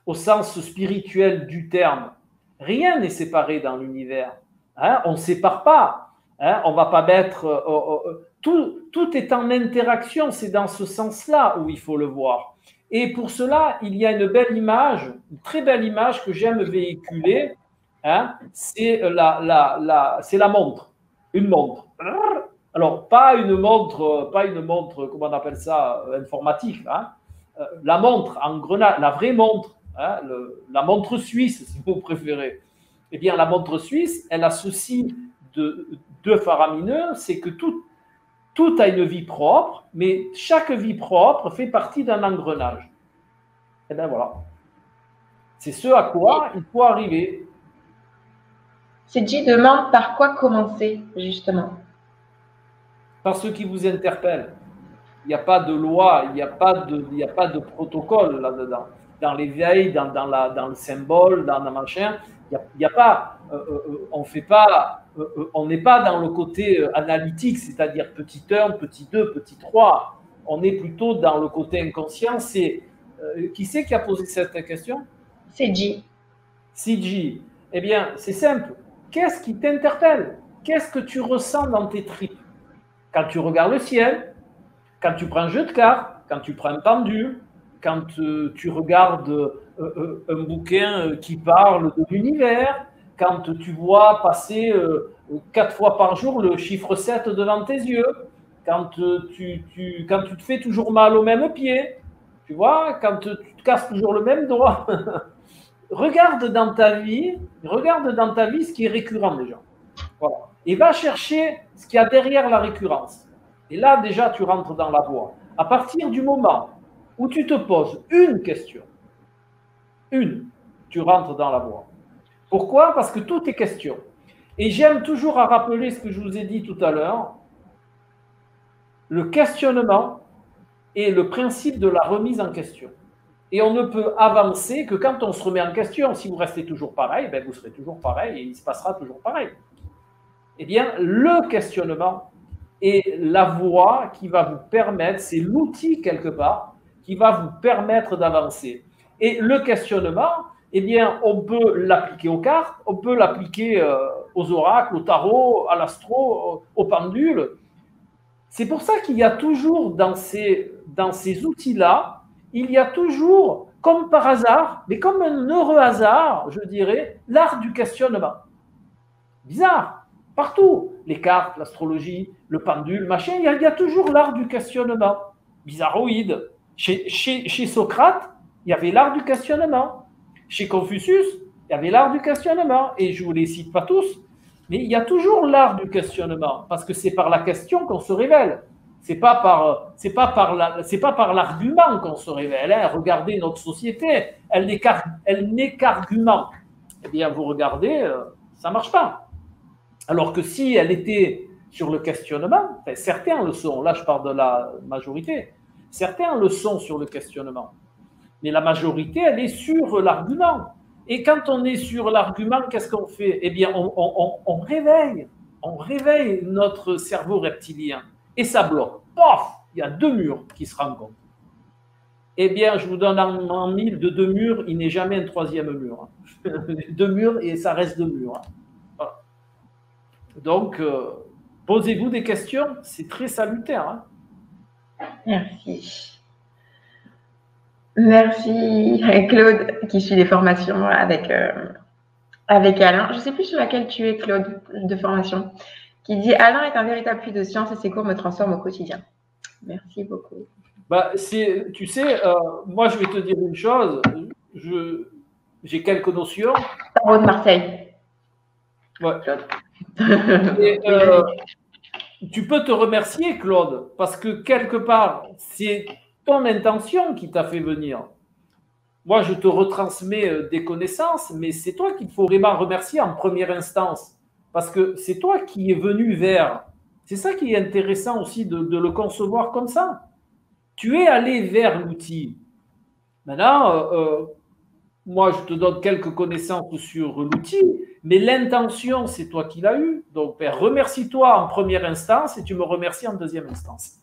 B: au sens spirituel du terme. Rien n'est séparé dans l'univers. Hein? On ne sépare pas. Hein? On ne va pas mettre. Tout est en interaction. C'est dans ce sens-là où il faut le voir. Et pour cela, il y a une belle image, une très belle image que j'aime véhiculer. Hein? C'est la montre. Une montre. Alors, pas une montre, comment on appelle ça, informatique. Hein? La montre en grenade, la vraie montre, hein, la montre suisse, si vous préférez. Eh bien, la montre suisse, elle a ceci de faramineux, c'est que tout a une vie propre, mais chaque vie propre fait partie d'un engrenage. Et bien voilà. C'est ce à quoi il faut arriver.
A: Sidi demande par quoi commencer, justement.
B: Par ce qui vous interpelle. Il n'y a pas de loi, il n'y a pas de protocole là-dedans. Dans l'éveil, dans le symbole, dans le machin, il n'y a pas, on n'est pas dans le côté analytique, c'est-à-dire petit 1, petit 2, petit 3. On est plutôt dans le côté inconscient. Qui c'est qui a posé cette question?
A: C'est J.
B: CG. Eh bien, c'est simple. Qu'est-ce qui t'interpelle? Qu'est-ce que tu ressens dans tes tripes? Quand tu regardes le ciel, quand tu prends un jeu de cartes, quand tu prends un pendule, quand tu regardes un bouquin qui parle de l'univers, quand tu vois passer 4 fois par jour le chiffre 7 devant tes yeux, quand tu te fais toujours mal au même pied, tu vois, quand tu te casses toujours le même doigt. Regarde dans ta vie ce qui est récurrent déjà. Voilà. Et va chercher ce qu'il y a derrière la récurrence. Et là, déjà, tu rentres dans la voie. À partir du moment où tu te poses une question, tu rentres dans la voie. Pourquoi? Parce que tout est question. Et j'aime toujours à rappeler ce que je vous ai dit tout à l'heure. Le questionnement est le principe de la remise en question. Et on ne peut avancer que quand on se remet en question. Si vous restez toujours pareil, ben vous serez toujours pareil et il se passera toujours pareil. Eh bien, le questionnement est la voie qui va vous permettre, c'est l'outil quelque part, qui va vous permettre d'avancer. Et le questionnement, eh bien, on peut l'appliquer aux cartes, on peut l'appliquer aux oracles, au tarot, à l'astro, au pendule. C'est pour ça qu'il y a toujours dans ces outils-là, il y a toujours, comme par hasard, mais comme un heureux hasard, je dirais, l'art du questionnement. Bizarre, partout, les cartes, l'astrologie, le pendule, machin, il y a toujours l'art du questionnement. Bizarroïde. Chez Socrate, il y avait l'art du questionnement. Chez Confucius, il y avait l'art du questionnement. Et je ne vous les cite pas tous, mais il y a toujours l'art du questionnement, parce que c'est par la question qu'on se révèle. C'est pas par l'argument qu'on se révèle. Hein. Regardez notre société, elle n'est qu'argument. Eh bien, vous regardez, ça marche pas. Alors que si elle était sur le questionnement, enfin, certains le sont, là je parle de la majorité, certains le sont sur le questionnement, mais la majorité, elle est sur l'argument. Et quand on est sur l'argument, qu'est-ce qu'on fait? Eh bien, on réveille notre cerveau reptilien et ça bloque. Pof, il y a deux murs qui se rencontrent. Eh bien, je vous donne en mille de deux murs, il n'est jamais un troisième mur. Hein. Deux murs et ça reste deux murs. Hein. Voilà. Donc, posez-vous des questions, c'est très salutaire. Hein.
A: Merci. Merci Claude qui suit les formations avec Alain. Je ne sais plus sur laquelle tu es, Claude, de formation, qui dit Alain est un véritable puits de science et ses cours me transforment au quotidien. Merci beaucoup.
B: Bah, tu sais, moi je vais te dire une chose, j'ai quelques notions.
A: Tarot de Marseille.
B: Ouais. Et, tu peux te remercier, Claude, parce que quelque part, c'est ton intention qui t'a fait venir. Moi, je te retransmets des connaissances, mais c'est toi qu'il faut vraiment remercier en première instance, parce que c'est toi qui es venu vers. C'est ça qui est intéressant aussi de le concevoir comme ça. Tu es allé vers l'outil. Maintenant, moi, je te donne quelques connaissances sur l'outil, mais l'intention, c'est toi qui l'as eu. Donc, ben, remercie-toi en première instance et tu me remercies en deuxième instance.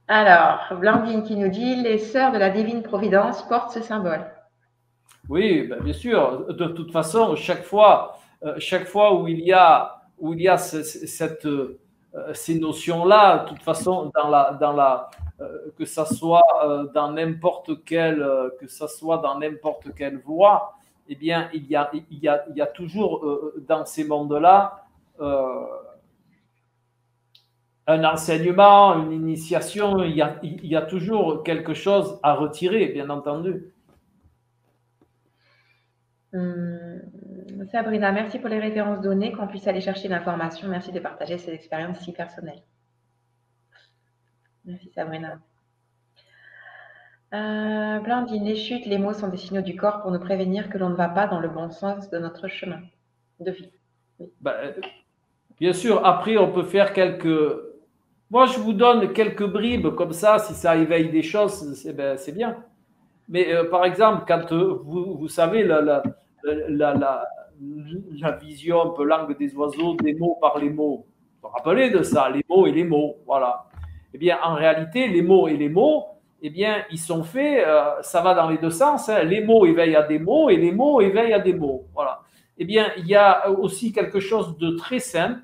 A: Alors, Blandine qui nous dit les sœurs de la divine providence portent ce symbole.
B: Oui, ben, bien sûr. De toute façon, chaque fois où il y a ces notions-là, de toute façon, que ça soit dans n'importe quelle voie, eh bien, il y a toujours dans ces mondes-là un enseignement, une initiation. Il y a toujours quelque chose à retirer, bien entendu.
A: Sabrina, merci pour les références données, qu'on puisse aller chercher l'information. Merci de partager ces expériences si personnelles. Merci Sabrina. Blandine, les chutes, les mots sont des signaux du corps pour nous prévenir que l'on ne va pas dans le bon sens de notre chemin de vie. Oui.
B: Bien sûr, après on peut faire Moi je vous donne quelques bribes comme ça, si ça éveille des choses, c'est bien. Mais par exemple, quand vous savez la vision un peu langue des oiseaux, des mots par les mots, vous vous rappelez de ça, les mots et les mots, voilà. Eh bien, en réalité, les mots et les mots, eh bien, ils sont faits, ça va dans les deux sens, hein. Les mots éveillent à des mots et les mots éveillent à des mots, voilà. Eh bien, il y a aussi quelque chose de très simple,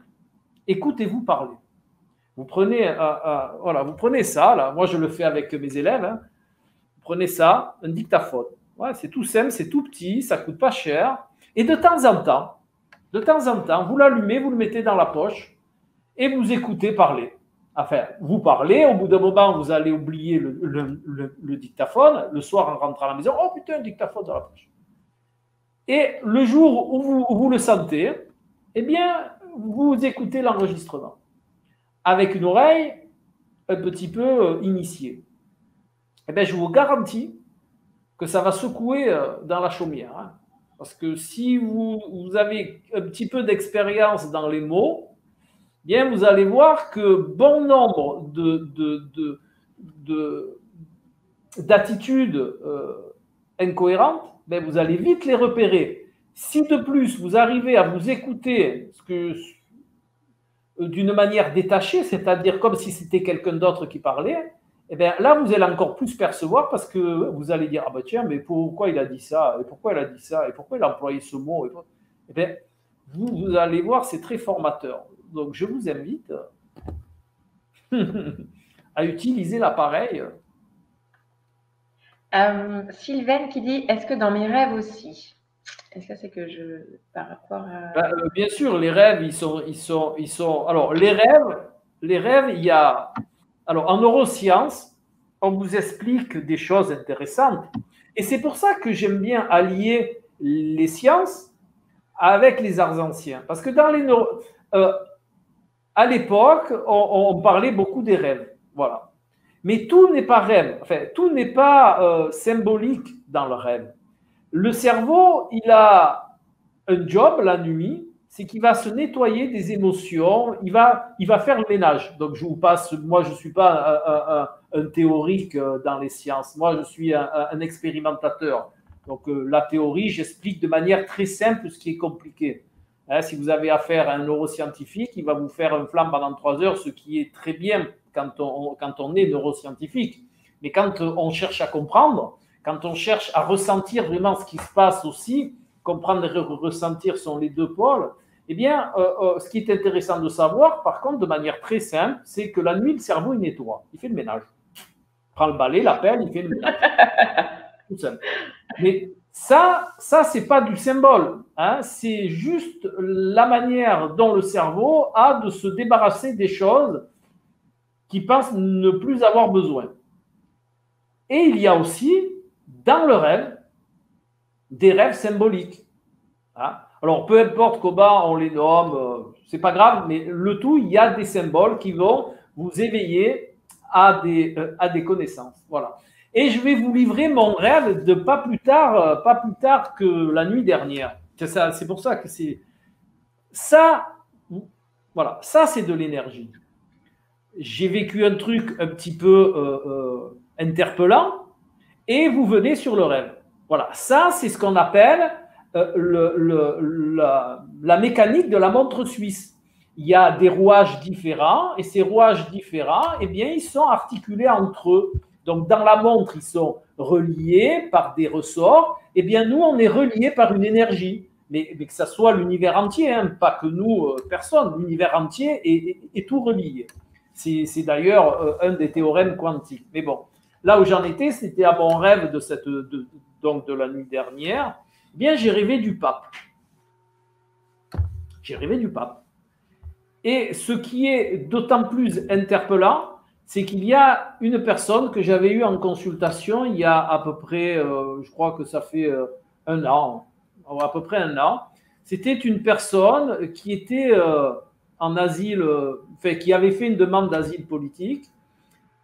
B: écoutez-vous parler. Vous prenez, vous prenez ça, là. Moi je le fais avec mes élèves, hein. Vous prenez ça, un dictaphone. Ouais, c'est tout simple, c'est tout petit, ça ne coûte pas cher. Et de temps en temps, vous l'allumez, vous le mettez dans la poche et vous écoutez parler. Enfin, vous parlez, au bout d'un moment, vous allez oublier le dictaphone. Le soir, en rentrant à la maison, oh putain, un dictaphone dans la poche. Et le jour où vous le sentez, eh bien, vous écoutez l'enregistrement avec une oreille un petit peu initiée. Eh bien, je vous garantis que ça va secouer dans la chaumière. Hein. Parce que si vous avez un petit peu d'expérience dans les mots, bien, vous allez voir que bon nombre d'attitudes incohérentes, ben, vous allez vite les repérer. Si de plus, vous arrivez à vous écouter d'une manière détachée, c'est-à-dire comme si c'était quelqu'un d'autre qui parlait, eh bien, là, vous allez encore plus percevoir parce que vous allez dire, ah ben tiens, mais pourquoi il a dit ça? Et pourquoi il a dit ça? Et pourquoi il a employé ce mot? Eh bien, vous allez voir, c'est très formateur. Donc, je vous invite à utiliser l'appareil.
A: Sylvaine qui dit, est-ce que dans mes rêves aussi? Est-ce que c'est que par rapport à…
B: Bien sûr, les rêves, ils sont… Alors, les rêves, il y a… Alors, en neurosciences, on vous explique des choses intéressantes. Et c'est pour ça que j'aime bien allier les sciences avec les arts anciens. Parce que dans les à l'époque, on parlait beaucoup des rêves. Voilà. Mais tout n'est pas rêve. Enfin, tout n'est pas symbolique dans le rêve. Le cerveau, il a un job la nuit, c'est qu'il va se nettoyer des émotions, il va faire le ménage. Donc, je vous passe, moi, je ne suis pas un théorique dans les sciences. Moi, je suis un expérimentateur. Donc, la théorie, j'explique de manière très simple ce qui est compliqué. Hein, si vous avez affaire à un neuroscientifique, il va vous faire un flamme pendant 3 heures, ce qui est très bien quand on est neuroscientifique. Mais quand on cherche à comprendre, quand on cherche à ressentir vraiment ce qui se passe aussi, comprendre et ressentir sont les deux pôles, eh bien, ce qui est intéressant de savoir, par contre, de manière très simple, c'est que la nuit, le cerveau, il nettoie, il fait le ménage. Il prend le balai, la pelle, il fait le ménage. Tout simple. Mais ça c'est pas du symbole, hein, c'est juste la manière dont le cerveau a de se débarrasser des choses qu'il pense ne plus avoir besoin. Et il y a aussi, dans le rêve, des rêves symboliques. Hein. Alors, peu importe comment on les nomme, c'est pas grave, mais le tout, il y a des symboles qui vont vous éveiller à des connaissances. Voilà. Et je vais vous livrer mon rêve de pas plus tard que la nuit dernière. C'est pour ça que c'est ça. Voilà, ça c'est de l'énergie. J'ai vécu un truc un petit peu interpellant et vous venez sur le rêve. Voilà, ça c'est ce qu'on appelle la mécanique de la montre suisse. Il y a des rouages différents et ces rouages différents, eh bien, ils sont articulés entre eux. Donc, dans la montre, ils sont reliés par des ressorts. Eh bien, nous, on est reliés par une énergie. Mais que ça soit l'univers entier, hein, pas que nous, personne. L'univers entier est tout relié. C'est d'ailleurs un des théorèmes quantiques. Mais bon, là où j'en étais, c'était à mon rêve donc de la nuit dernière. Eh bien, j'ai rêvé du pape. J'ai rêvé du pape. Et ce qui est d'autant plus interpellant, c'est qu'il y a une personne que j'avais eue en consultation il y a à peu près, je crois que ça fait un an, à peu près un an. C'était une personne qui était en asile, qui avait fait une demande d'asile politique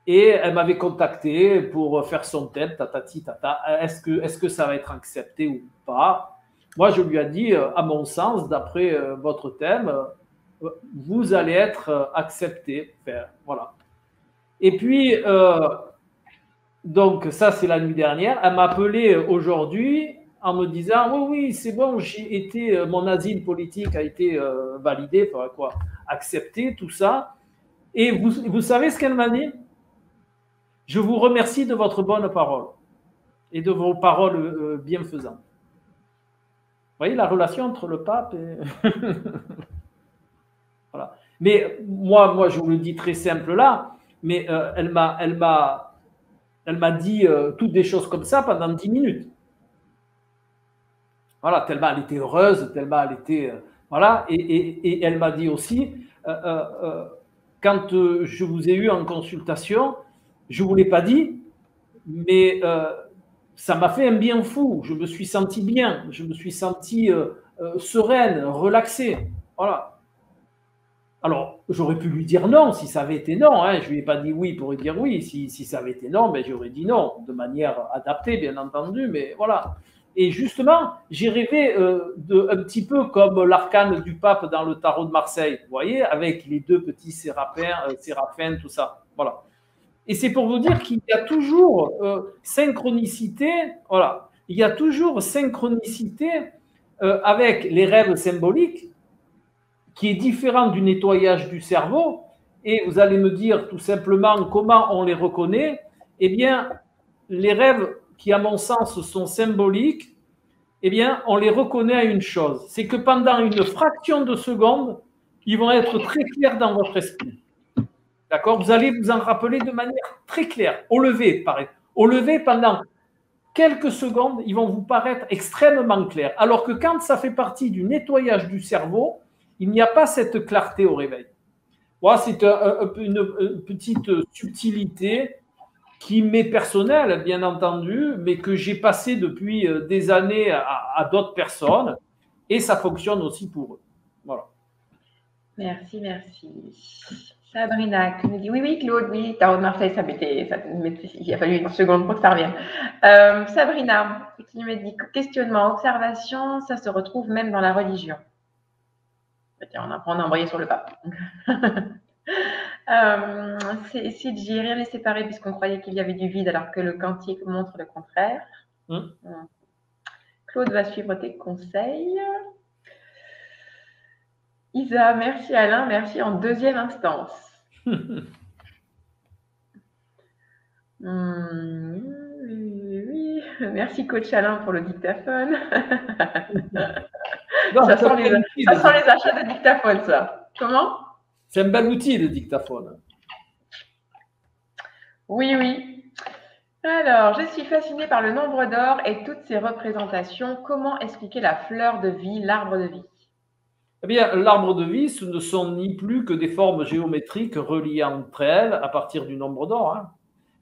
B: et elle m'avait contacté pour faire son TED, tatati, tata. Est-ce que ça va être accepté ou pas? Moi, je lui ai dit, à mon sens, d'après votre thème, vous allez être accepté. Enfin, voilà. Et puis, donc, ça, c'est la nuit dernière. Elle m'a appelé aujourd'hui en me disant, oui, oui, c'est bon, mon asile politique a été validé, enfin, quoi, accepté, tout ça. Et vous savez ce qu'elle m'a dit? Je vous remercie de votre bonne parole et de vos paroles bienfaisantes. Vous voyez la relation entre le pape et... Voilà. Mais moi, je vous le dis très simple là, mais elle m'a dit toutes des choses comme ça pendant 10 minutes. Voilà, tellement elle était heureuse, tellement elle était... voilà, et elle m'a dit aussi, quand je vous ai eu en consultation, je ne vous l'ai pas dit, mais ça m'a fait un bien fou. Je me suis senti bien, je me suis senti sereine, relaxée. Voilà. Alors, j'aurais pu lui dire non si ça avait été non. Hein. Je ne lui ai pas dit oui pour lui dire oui. Si ça avait été non, ben, j'aurais dit non, de manière adaptée, bien entendu. Mais voilà. Et justement, j'ai rêvé un petit peu comme l'arcane du pape dans le tarot de Marseille, vous voyez, avec les deux petits séraphins, tout ça. Voilà. Et c'est pour vous dire qu'il y a toujours synchronicité, voilà, il y a toujours synchronicité avec les rêves symboliques, qui est différent du nettoyage du cerveau. Et vous allez me dire tout simplement comment on les reconnaît. Eh bien, les rêves qui, à mon sens, sont symboliques, eh bien, on les reconnaît à une chose, c'est que pendant une fraction de seconde, ils vont être très clairs dans votre esprit. D'accord? Vous allez vous en rappeler de manière très claire. Au lever, pareil. Au lever, pendant quelques secondes, ils vont vous paraître extrêmement clairs. Alors que quand ça fait partie du nettoyage du cerveau, il n'y a pas cette clarté au réveil. Voilà, c'est une petite subtilité qui m'est personnelle, bien entendu, mais que j'ai passé depuis des années à d'autres personnes, et ça fonctionne aussi pour eux. Voilà.
A: Merci, merci. Sabrina qui nous dit oui, oui, Claude, oui, Tarot de Marseille, il a fallu une seconde pour que ça revienne. Sabrina qui me dit questionnement, observation, ça se retrouve même dans la religion. Tiens, on apprend à embrayer sur le pape. Sidji, rien n'est séparé puisqu'on croyait qu'il y avait du vide alors que le quantique montre le contraire. Claude va suivre tes conseils. Isa, merci Alain, merci en deuxième instance. Oui. Merci coach Alain pour le dictaphone. Ça sent les achats de dictaphone, ça. Comment?
B: C'est un bel outil, le dictaphone.
A: Oui, oui. Alors, je suis fascinée par le nombre d'or et toutes ces représentations. Comment expliquer la fleur de vie, l'arbre de vie?
B: Eh bien, l'arbre de vie, ce ne sont ni plus que des formes géométriques reliées entre elles à partir du nombre d'or. Hein.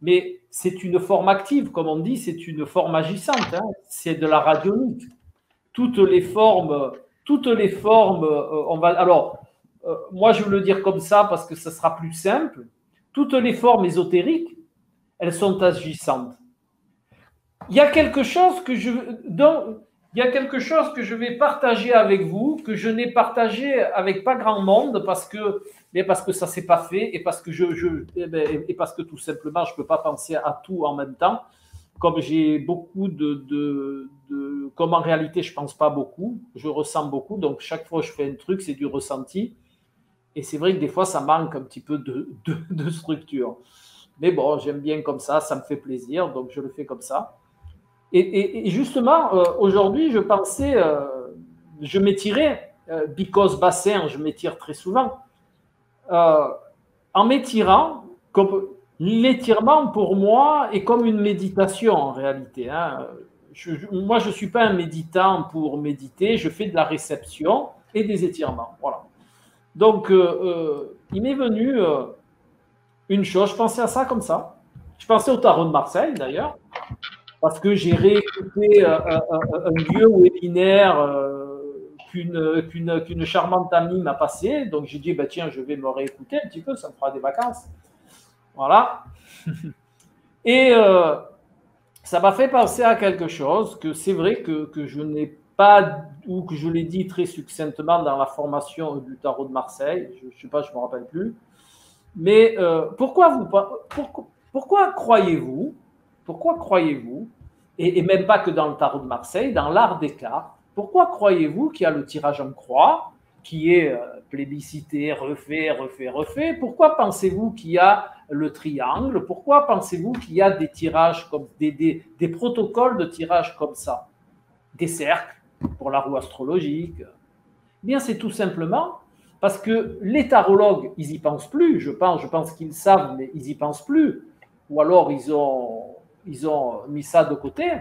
B: Mais c'est une forme active, comme on dit, c'est une forme agissante. Hein. C'est de la radionique. Toutes les formes, on va. Alors, moi, je veux le dire comme ça parce que ça sera plus simple. Toutes les formes ésotériques, elles sont agissantes. Il y a quelque chose que je vais partager avec vous, que je n'ai partagé avec pas grand monde parce que ça ne s'est pas fait et parce que tout simplement, je ne peux pas penser à tout en même temps. Comme j'ai beaucoup comme en réalité, je ne pense pas beaucoup, je ressens beaucoup. Donc, chaque fois que je fais un truc, c'est du ressenti. Et c'est vrai que des fois, ça manque un petit peu de structure. Mais bon, j'aime bien comme ça me fait plaisir, donc je le fais comme ça. Et justement, aujourd'hui, je pensais, je m'étirais, because bassin, je m'étire très souvent. En m'étirant, l'étirement pour moi est comme une méditation en réalité. Hein. Moi, je ne suis pas un méditant pour méditer, je fais de la réception et des étirements. Voilà. Donc, il m'est venu une chose, je pensais à ça comme ça. Je pensais au tarot de Marseille d'ailleurs. Parce que j'ai réécouté un vieux webinaire qu'une charmante amie m'a passé. Donc, j'ai dit, bah, tiens, je vais me réécouter un petit peu, ça me fera des vacances. Voilà. Et ça m'a fait penser à quelque chose, que c'est vrai que je n'ai pas, ou que je l'ai dit très succinctement dans la formation du tarot de Marseille, je ne sais pas, je ne me rappelle plus. Mais pourquoi croyez-vous, et même pas que dans le tarot de Marseille, dans l'art des cartes, pourquoi croyez-vous qu'il y a le tirage en croix, qui est plébiscité, refait? Pourquoi pensez-vous qu'il y a le triangle? Pourquoi pensez-vous qu'il y a des tirages comme des protocoles de tirage comme ça? Des cercles pour la roue astrologique. Eh bien, c'est tout simplement parce que les tarologues, ils n'y pensent plus. Je pense qu'ils savent, mais ils n'y pensent plus. Ou alors, ils ont mis ça de côté.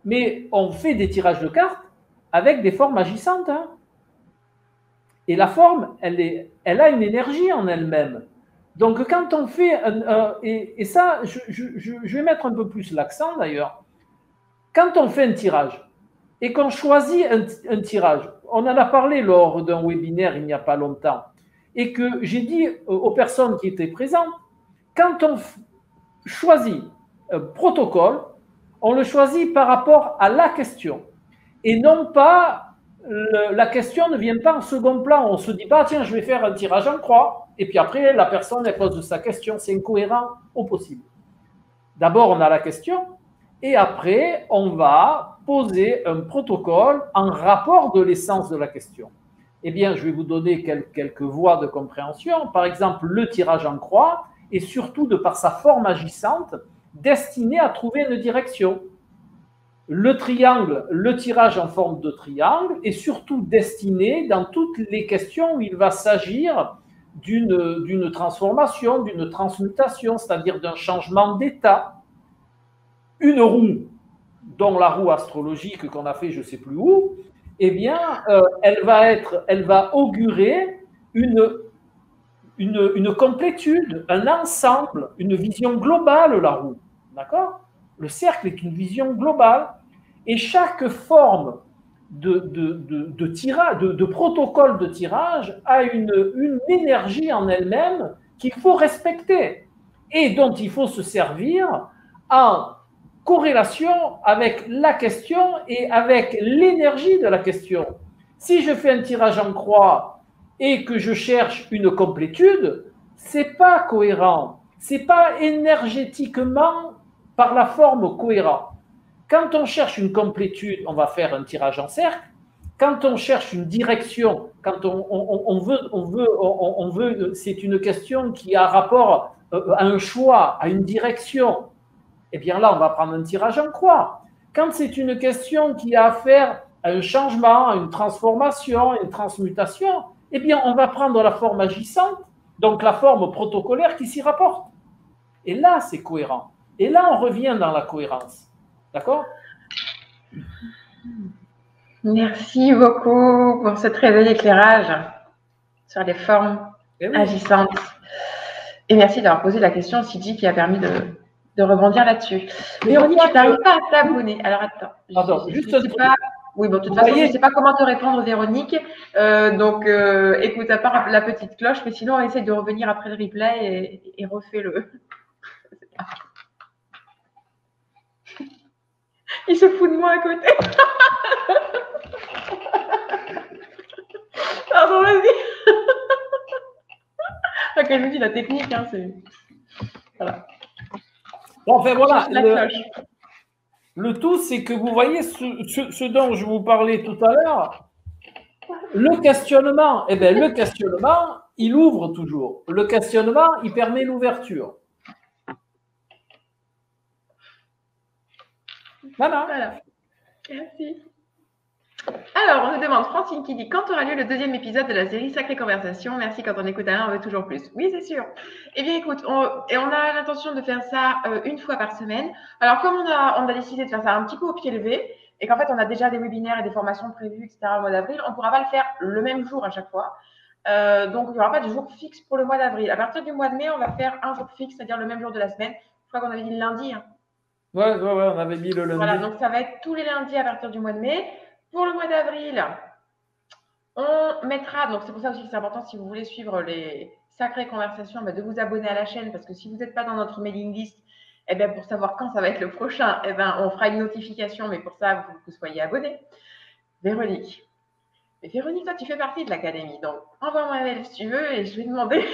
B: Mais on fait des tirages de cartes avec des formes agissantes. Hein. Et la forme, elle a une énergie en elle-même. Donc, quand on fait... et ça, je vais mettre un peu plus l'accent d'ailleurs. Quand on fait un tirage et qu'on choisit un tirage, on en a parlé lors d'un webinaire il n'y a pas longtemps, et que j'ai dit aux personnes qui étaient présentes, quand on choisit un protocole, on le choisit par rapport à la question. Et non pas, la question ne vient pas en second plan. On ne se dit pas, tiens, je vais faire un tirage en croix, et puis après, la personne, elle pose sa question. C'est incohérent au possible. D'abord, on a la question, et après, on va poser un protocole en rapport de l'essence de la question. Eh bien, je vais vous donner quelques voies de compréhension. Par exemple, le tirage en croix est surtout, de par sa forme agissante, destiné à trouver une direction. Le triangle, le tirage en forme de triangle, est surtout destiné dans toutes les questions où il va s'agir d'une transformation, d'une transmutation, c'est-à-dire d'un changement d'état. Une roue, dont la roue astrologique qu'on a fait je ne sais plus où, eh bien, elle va augurer une complétude, un ensemble, une vision globale, la roue. D'accord? Le cercle est une vision globale. Et chaque forme de tirage, de protocole de tirage a une énergie en elle-même qu'il faut respecter et dont il faut se servir en corrélation avec la question et avec l'énergie de la question. Si je fais un tirage en croix et que je cherche une complétude, c'est pas cohérent, c'est pas énergétiquement par la forme cohérent. Quand on cherche une complétude, on va faire un tirage en cercle. Quand on cherche une direction, quand on veut, c'est une question qui a rapport à un choix, à une direction, eh bien là, on va prendre un tirage en croix. Quand c'est une question qui a affaire à un changement, à une transformation, à une transmutation, eh bien, on va prendre la forme agissante, donc la forme protocolaire qui s'y rapporte. Et là, c'est cohérent. Et là, on revient dans la cohérence. D'accord?
A: Merci beaucoup pour ce très bel éclairage sur les formes agissantes. Et merci d'avoir posé la question, Sidi, qui a permis de rebondir là-dessus. Véronique, tu n'arrives pas à t'abonner. Alors attends.
B: Juste
A: je sais pas. Oui, bon, de toute façon, je ne sais pas comment te répondre, Véronique. Donc, écoute, à part la petite cloche, mais sinon, on essaie de revenir après le replay et refait le. Il se fout de moi à côté. Pardon, vas-y. Ok, je vous dis la technique, hein, c'est. Voilà.
B: Bon, enfin, voilà. Le tout, c'est que vous voyez ce dont je vous parlais tout à l'heure. Le questionnement, eh bien, le questionnement, il ouvre toujours. Le questionnement, il permet l'ouverture.
A: Voilà. Merci. Alors, on nous demande, Francine qui dit, quand aura lieu le deuxième épisode de la série Sacrée Conversation? Merci, quand on écoute Alain, on veut toujours plus. Oui, c'est sûr. Eh bien, écoute, on a l'intention de faire ça une fois par semaine. Alors, comme on a décidé de faire ça un petit peu au pied levé, et qu'en fait, on a déjà des webinaires et des formations prévues, etc., au mois d'avril, on ne pourra pas le faire le même jour à chaque fois. Donc, il n'y aura pas de jour fixe pour le mois d'avril. À partir du mois de mai, on va faire un jour fixe, c'est-à-dire le même jour de la semaine. Je crois qu'on avait dit le lundi. Hein.
B: Ouais, on avait mis le lundi.
A: Voilà, donc ça va être tous les lundis à partir du mois de mai. Pour le mois d'avril, on mettra, donc c'est pour ça aussi que c'est important si vous voulez suivre les sacrées conversations, de vous abonner à la chaîne, parce que si vous n'êtes pas dans notre mailing list, eh bien, pour savoir quand ça va être le prochain, eh bien, on fera une notification, mais pour ça, il faut que vous soyez abonné. Véronique. Mais Véronique, toi, tu fais partie de l'académie, donc envoie-moi un mail si tu veux, et je vais demander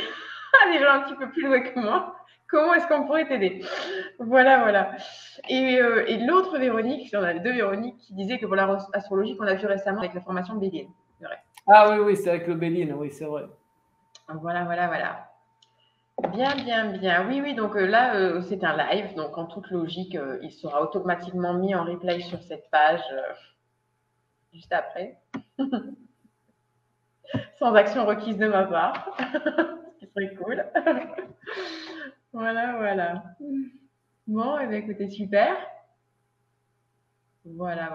A: à des gens un petit peu plus doués que moi comment est-ce qu'on pourrait t'aider. Voilà. Et l'autre Véronique, on a les deux Véroniques qui disaient que pour l'astrologie qu'on a vu récemment avec la formation de Béline. C'est vrai.
B: Ah oui, c'est avec le Béline, oui, c'est vrai.
A: Voilà. Bien. Oui, donc là, c'est un live, donc en toute logique, il sera automatiquement mis en replay sur cette page juste après. Sans action requise de ma part. Ce qui serait cool. Voilà. Bon, eh bien, écoutez, super. Voilà.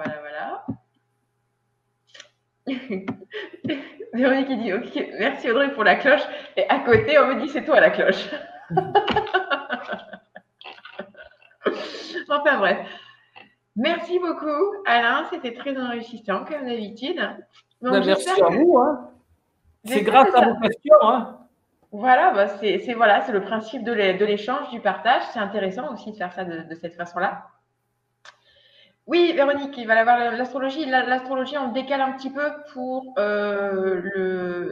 A: Véronique qui dit, ok, merci Audrey pour la cloche. Et à côté, on me dit, c'est toi la cloche. Enfin bref. Merci beaucoup, Alain. C'était très enrichissant, comme d'habitude.
B: Merci à vous. Hein. C'est grâce à vos questions. Hein.
A: Voilà, c'est le principe de l'échange, du partage. C'est intéressant aussi de faire ça de cette façon-là. Oui, Véronique, il va y avoir l'astrologie. L'astrologie, on décale un petit peu pour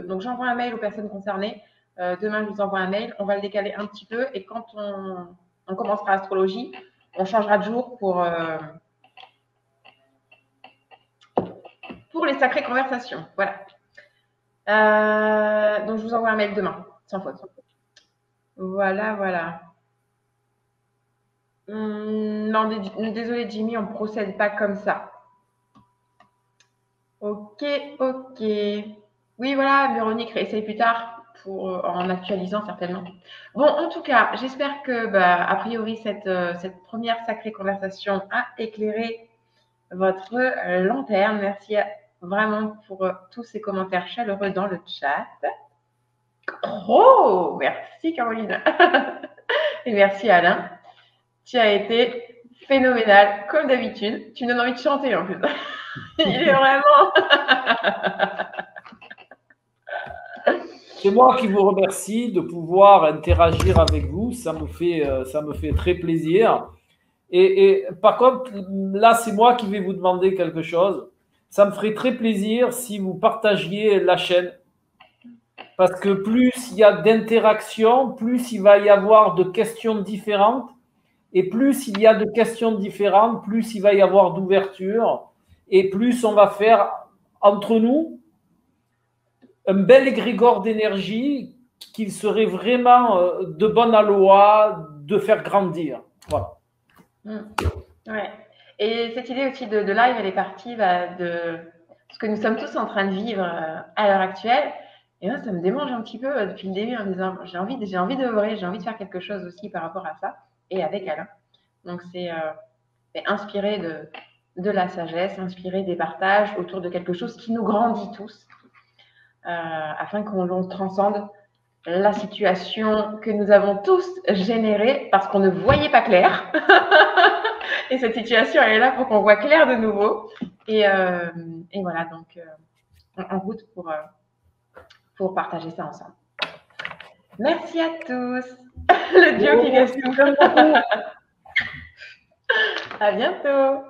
A: Donc, j'envoie un mail aux personnes concernées. Demain, je vous envoie un mail. On va le décaler un petit peu. Et quand on commencera l'astrologie, on changera de jour pour les sacrées conversations. Voilà. Donc, je vous envoie un mail demain, sans faute. Voilà. Non, désolé Jimmy, on ne procède pas comme ça. Ok. Oui, voilà, Véronique, réessaye plus tard en actualisant certainement. Bon, en tout cas, j'espère que, a priori, cette première sacrée conversation a éclairé votre lanterne. Merci vraiment pour tous ces commentaires chaleureux dans le chat. Oh, merci Caroline. Et merci Alain. Tu as été Phénoménal, comme d'habitude. Tu me donnes envie de chanter en plus. Il est vraiment.
B: C'est moi qui vous remercie de pouvoir interagir avec vous. Ça me fait très plaisir. Et par contre, là, c'est moi qui vais vous demander quelque chose. Ça me ferait très plaisir si vous partagiez la chaîne. Parce que plus il y a d'interactions, plus il va y avoir de questions différentes. Et plus il y a de questions différentes, plus il va y avoir d'ouverture. Et plus on va faire entre nous un bel égrégore d'énergie qu'il serait vraiment de bonne aloi de faire grandir. Voilà.
A: Ouais. Et cette idée aussi de live, elle est partie de ce que nous sommes tous en train de vivre à l'heure actuelle. Et moi, ça me démange un petit peu depuis le début en disant j'ai envie d'œuvrer, j'ai envie de faire quelque chose aussi par rapport à ça et avec Alain. Donc, c'est inspiré de la sagesse, inspiré des partages autour de quelque chose qui nous grandit tous afin qu'on transcende la situation que nous avons tous générée parce qu'on ne voyait pas clair. Et cette situation, elle est là pour qu'on voit clair de nouveau. Et voilà, donc en route pour partager ça ensemble. Merci à tous. Le Dieu qui reste tout. À bientôt.